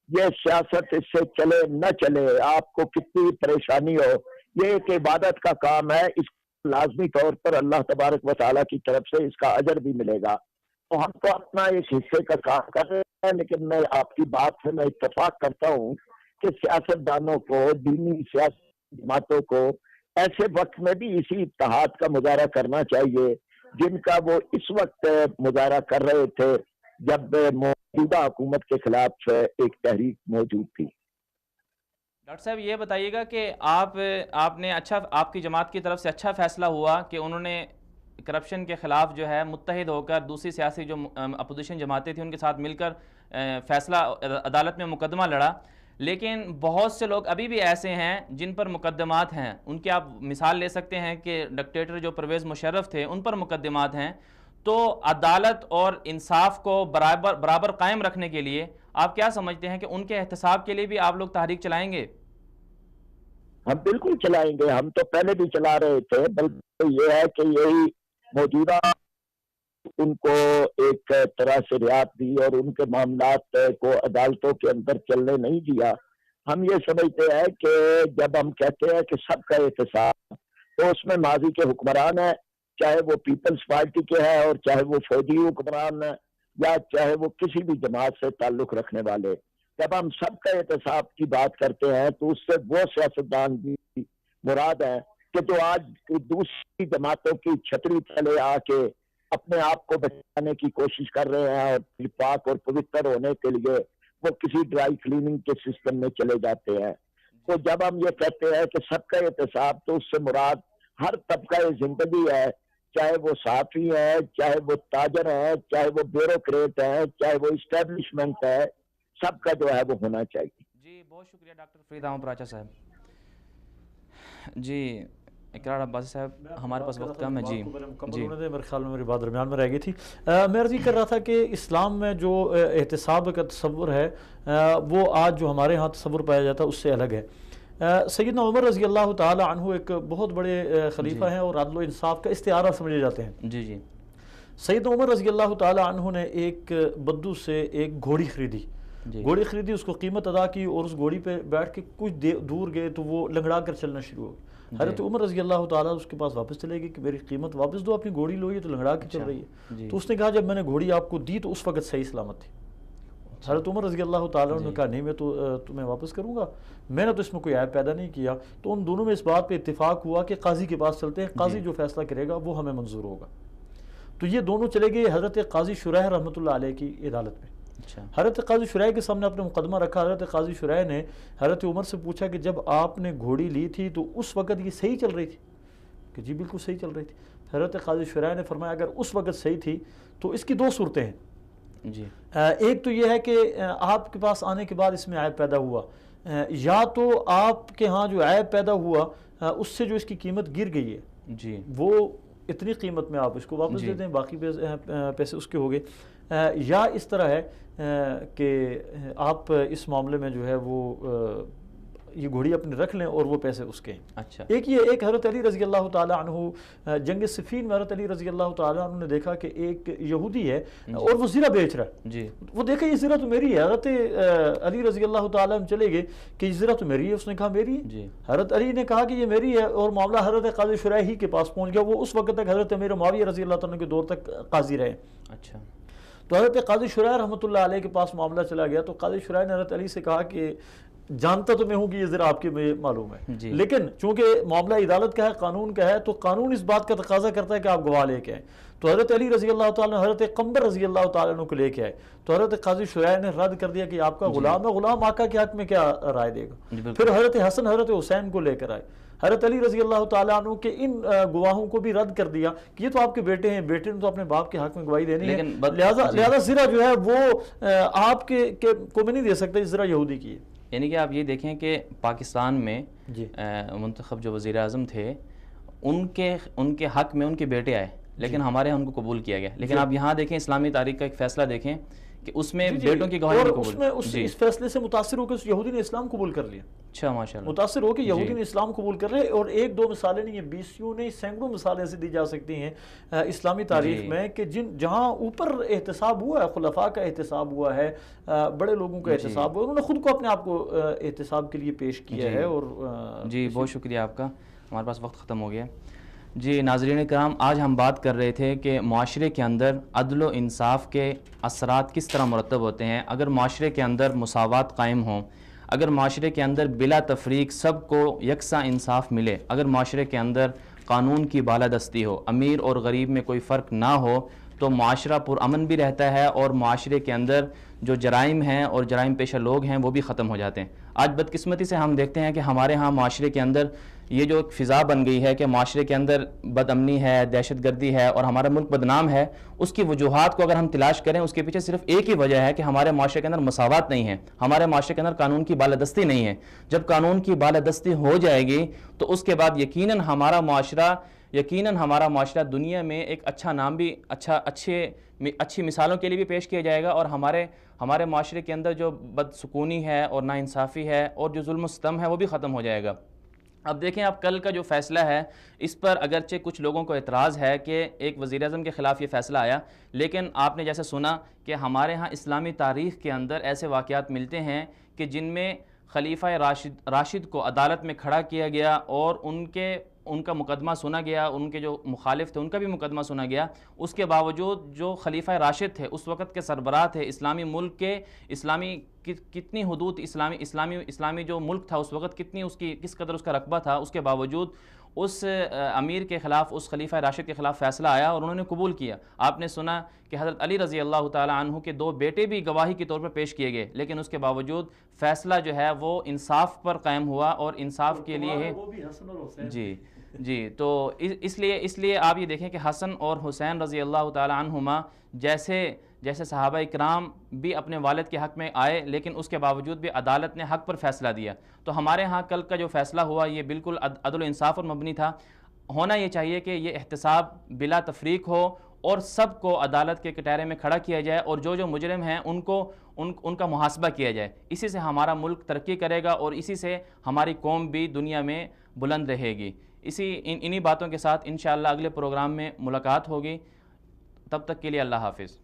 یہ سیاست اس سے چلے نہ چلے، آپ کو کتنی پریشانی ہو، یہ ایک عبادت کا کام ہے، اس لازمی طور پر اللہ تبارک و تعالیٰ کی طرف سے اس کا اجر بھی ملے گا. تو ہم تو اپنا ایک حصے کا کام کر رہے ہیں، لیکن میں آپ کی بات سے میں اتفاق کرتا ہوں کہ سیاستدانوں کو، دینی سیاسی جماعتوں کو ایسے وقت میں بھی اسی اتحاد کا مظاہرہ کرنا چاہیے جن کا وہ اس وقت مظاہرہ کر رہے تھے جب موجودہ حکومت کے خلاف ایک تحریک موجود تھی. ڈاکٹر صاحب یہ بتائیے گا کہ آپ نے آپ کی جماعت کی طرف سے اچھا فیصلہ ہوا کہ انہوں نے کرپشن کے خلاف جو ہے متحد ہو کر دوسری سیاسی جو اپوزیشن جماعتیں تھیں ان کے ساتھ مل کر فیصلہ عدالت میں مقدمہ لڑا، لیکن بہت سے لوگ ابھی بھی ایسے ہیں جن پر مقدمات ہیں. ان کی آپ مثال لے سکتے ہیں کہ ڈکٹیٹر جو پرویز مشرف تھے ان پر مقدمات ہیں. تو عدالت اور انصاف کو برابر قائم رکھنے کے لیے آپ کیا سمجھتے ہیں کہ ان کے احتساب کے لیے بھی آپ لوگ تحریک چلائیں گے؟ ہم بالکل چلائیں گے، ہم تو پہلے بھی چلا رہے تھے، بلکہ یہ ہے کہ یہی موجودہ ان کو ایک طرح سے رعایت دی اور ان کے معاملات کو عدالتوں کے اندر چلنے نہیں دیا. ہم یہ سمجھتے ہیں کہ جب ہم کہتے ہیں کہ سب کا احتساب، تو اس میں ماضی کے حکمران ہیں، چاہے وہ پیپلز پارٹی کے ہیں اور چاہے وہ فوجی حکمران ہیں یا چاہے وہ کسی بھی جماعت سے تعلق رکھنے والے. جب ہم سب کا احتساب کی بات کرتے ہیں تو اس سے وہ سیاستدان بھی مراد ہیں کہ جو آج دوسری جماعتوں کی چھتری تلے آ کے اپنے آپ کو بچانے کی کوشش کر رہے ہیں اور پاک اور پوتر ہونے کے لیے وہ کسی ڈرائی کلیننگ کے سسٹم میں چلے جاتے ہیں. تو جب ہم یہ کہتے ہیں کہ سب کا احتساب، تو اس سے مراد ہر طبقہ زندگی ہے، چاہے وہ صحافی ہے، چاہے وہ تاجر ہے، چاہے وہ بیوروکریٹ ہے، چاہے وہ اسٹیبلشمنٹ ہے، سب کا جو ہے وہ ہونا چاہیے. جی بہت شکریہ ڈاکٹر فرید احمد پراچا صاحب. جی اقرار عباسی صاحب، ہمارے پاس وقت کم ہے. جی میرے خیال میں میری بات درمیان میں رہ گئی تھی. میں عرض کر رہا تھا کہ اسلام میں جو احتساب کا تصور ہے وہ آج جو ہمارے ہاں تصور پایا جاتا ہے اس سے الگ ہے. سیدنا عمر رضی اللہ تعالی عنہ ایک بہت بڑے خلیفہ ہیں اور عدل و انصاف کا استعارہ سمجھے جاتے ہیں. جی جی سیدنا عمر رضی اللہ تعالی عنہ نے ایک بدو سے ایک گھوڑی خریدی جی۔ گھوڑی خریدی، اس کو قیمت ادا کی اور اس گھوڑی پہ بیٹھ کے کچھ دور گئے تو وہ لنگڑا کر چلنا شروع ہو گئی۔ حضرت عمر رضی اللہ تعالیٰ اس کے پاس واپس چلے گئے کہ میری قیمت واپس دو، اپنی گھوڑی لو، یہ تو لنگڑا کے چل رہی ہے۔ تو اس نے کہا جب میں نے گھوڑی آپ کو دی تو اس وقت صحیح سلامت تھی۔ حضرت عمر رضی اللہ تعالیٰ نے کہا نہیں، میں تو تمہیں واپس کروں گا، میں نے تو اس میں کوئی عیب پیدا نہیں کیا۔ تو ان دونوں میں اس بات پہ اتفاق ہوا کہ قاضی کے پاس چلتے ہیں، قاضی جو فیصلہ کرے گا وہ ہمیں منظور ہوگا۔ تو یہ دونوں چلے گئے حضرت قاضی شریح رحمۃ اللہ علیہ کی عدالت میں۔ حضرت قاضی شریح کے سامنے اپنے مقدمہ رکھا۔ حضرت قاضی شریح نے حضرت عمر سے پوچھا کہ جب آپ نے گھوڑی لی تھی تو اس وقت یہ صحیح چل رہی تھی؟ کہ جی بالکل صحیح چل رہی تھی۔ حضرت قاضی شریح نے فرمایا اگر اس وقت صحیح تھی تو اس کی دو صورتیں ہیں جی۔ ایک تو یہ ہے کہ آپ کے پاس آنے کے بعد اس میں عیب پیدا ہوا، یا تو آپ کے ہاں جو عیب پیدا ہوا اس سے جو اس کی قیمت گر گئی ہے جی، وہ اتنی قیمت میں آپ اس کو واپس دے دیں، باقی پیسے اس کے ہو گئے، یا اس طرح ہے کہ آپ اس معاملے میں جو ہے وہ یہ گھوڑی اپنی رکھ لیں اور وہ پیسے اس کے ہیں۔ اچھا، ایک حضرت علی رضی اللہ تعالیٰ عنہ جنگ صفین میں حضرت علی رضی اللہ تعالیٰ عنہ نے دیکھا کہ ایک یہودی ہے اور وہ زرہ بیچ رہا ہے جی، وہ دیکھا یہ زرہ تو میری ہے۔ حضرت علی رضی اللہ تعالیٰ عنہ چلے گئے کہ یہ زرہ تو میری ہے، اس نے کہا میری ہے جی، حضرت علی نے کہا کہ یہ میری ہے، اور معاملہ حضرت قاضی شریح ہی کے پاس پہنچ گیا۔ وہ اس وقت تک حضرت امیر معاویہ رضی اللہ تعالیٰ کے دور تک قاضی رہے۔ اچھا، تو حضرت قاضی شریح رحمۃ اللہ علیہ کے پاس معاملہ چلا گیا تو قاضی شریح نے حضرت علی سے کہا کہ جانتا تو میں ہوں کہ یہ ذرا آپ کے میں معلوم ہے، جی، لیکن چونکہ معاملہ عدالت کا ہے، قانون کا ہے، تو قانون اس بات کا تقاضا کرتا ہے کہ آپ گواہ لے کے آئیں۔ تو حضرت علی رضی اللہ تعالیٰ نے حضرت قمبر رضی اللہ تعالیٰ عنہ کو لے کے آئے تو حضرت قاضی شریح نے رد کر دیا کہ آپ کا غلام ہے، غلام آقا کے حق میں کیا رائے دے گا۔ پھر حضرت حسن حضرت حسین کو لے کر آئے، حضرت علی رضی اللہ تعالیٰ عنہ کے ان گواہوں کو بھی رد کر دیا کہ یہ تو آپ کے بیٹے ہیں، بیٹے نے تو اپنے باپ کے حق میں گواہی دینی ہے، لہذا زرہ جو ہے وہ آپ کے کو میں نہیں دے سکتا، زرہ یہودی کی ہے۔ یعنی کہ آپ یہ دیکھیں کہ پاکستان میں منتخب جو وزیر اعظم تھے ان کے حق میں ان کے بیٹے آئے، لیکن ہمارے یہاں ان کو قبول کیا گیا۔ لیکن آپ یہاں دیکھیں اسلامی تاریخ کا ایک فیصلہ دیکھیں کہ اس میں بیٹوں کی گواہی نہیں قبول، اس فیصلے سے متاثر ہو کے یہودی نے اسلام قبول کر لیا۔ اچھا، ماشاءاللہ، متاثر ہو کے یہودی نے اسلام قبول کر لیا۔ اور ایک دو مثالیں نہیں ہیں، بیسیوں نہیں سینکڑوں مثالیں ایسے دی جا سکتی ہیں اسلامی تاریخ میں کہ جہاں اوپر احتساب ہوا ہے، خلفاء کا احتساب ہوا ہے، بڑے لوگوں کا احتساب ہوا ہے، انہوں نے خود کو اپنے آپ کو احتساب کے لیے پیش کیا ہے۔ اور جی بہت شکریہ آپ کا، ہمارے پاس وقت ختم ہو گیا۔ جی ناظرین کرام، آج ہم بات کر رہے تھے کہ معاشرے کے اندر عدل و انصاف کے اثرات کس طرح مرتب ہوتے ہیں۔ اگر معاشرے کے اندر مساوات قائم ہوں، اگر معاشرے کے اندر بلا تفریق سب کو یکساں انصاف ملے، اگر معاشرے کے اندر قانون کی بالادستی ہو، امیر اور غریب میں کوئی فرق نہ ہو، تو معاشرہ پرامن بھی رہتا ہے اور معاشرے کے اندر جو جرائم ہیں اور جرائم پیشہ لوگ ہیں وہ بھی ختم ہو جاتے ہیں۔ آج بدقسمتی سے ہم دیکھتے ہیں کہ ہمارے ہاں معاشرے کے اندر یہ جو ایک فضا بن گئی ہے کہ معاشرے کے اندر بد امنی ہے، دہشت گردی ہے اور ہمارا ملک بدنام ہے، اس کی وجوہات کو اگر ہم تلاش کریں اس کے پیچھے صرف ایک ہی وجہ ہے کہ ہمارے معاشرے کے اندر مساوات نہیں ہے، ہمارے معاشرے کے اندر قانون کی بالادستی نہیں ہے۔ جب قانون کی بالادستی ہو جائے گی تو اس کے بعد یقیناً ہمارا معاشرہ دنیا میں ایک اچھا نام بھی اچھی مثالوں کے لیے بھی پیش کیا جائے گا، اور ہمارے معاشرے کے اندر جو بدسکونی ہے اور ناانصافی ہے اور جو ظلم و ستم ہے وہ بھی ختم ہو جائے گا۔ اب دیکھیں، اب کل کا جو فیصلہ ہے اس پر اگرچہ کچھ لوگوں کو اعتراض ہے کہ ایک وزیر اعظم کے خلاف یہ فیصلہ آیا، لیکن آپ نے جیسے سنا کہ ہمارے ہاں اسلامی تاریخ کے اندر ایسے واقعات ملتے ہیں کہ جن میں خلیفہ راشد کو عدالت میں کھڑا کیا گیا اور ان کا مقدمہ سنا گیا، ان کے جو مخالف تھے ان کا بھی مقدمہ سنا گیا۔ اس کے باوجود جو خلیفہ راشد تھے، اس وقت کے سربراہ تھے اسلامی ملک کے، کتنی حدود اسلامی جو ملک تھا اس وقت کس قدر اس کا رقبہ تھا، اس کے باوجود اس امیر کے خلاف، اس خلیفہ راشد کے خلاف فیصلہ آیا اور انہوں نے قبول کیا۔ آپ نے سنا کہ حضرت علی رضی اللہ تعالی عنہ کے 2 بیٹے بھی گواہی کے طور پر پیش کیے گئے، لیکن اس کے باوجود فیصلہ جو ہے وہ انصاف پر قائم ہوا اور انصاف کے لیے ہے۔ جی تو اس لیے آپ یہ دیکھیں کہ حسن اور حسین رضی اللہ تعالی عنہما جیسے صحابہ اکرام بھی اپنے والد کے حق میں آئے، لیکن اس کے باوجود بھی عدالت نے حق پر فیصلہ دیا۔ تو ہمارے ہاں کل کا جو فیصلہ ہوا یہ بالکل عدل و انصاف پر مبنی تھا۔ ہونا یہ چاہیے کہ یہ احتساب بلا تفریق ہو اور سب کو عدالت کے کٹہرے میں کھڑا کیا جائے، اور جو مجرم ہیں ان کا محاسبہ کیا جائے۔ اسی سے ہمارا ملک ترقی کرے گا اور اسی سے ہماری قوم بھی دنیا میں بلند رہے گی۔ انہی باتوں کے ساتھ انشاءاللہ اگلے پروگرام میں ملاقات ہوگی۔ تب تک کے لیے اللہ حافظ۔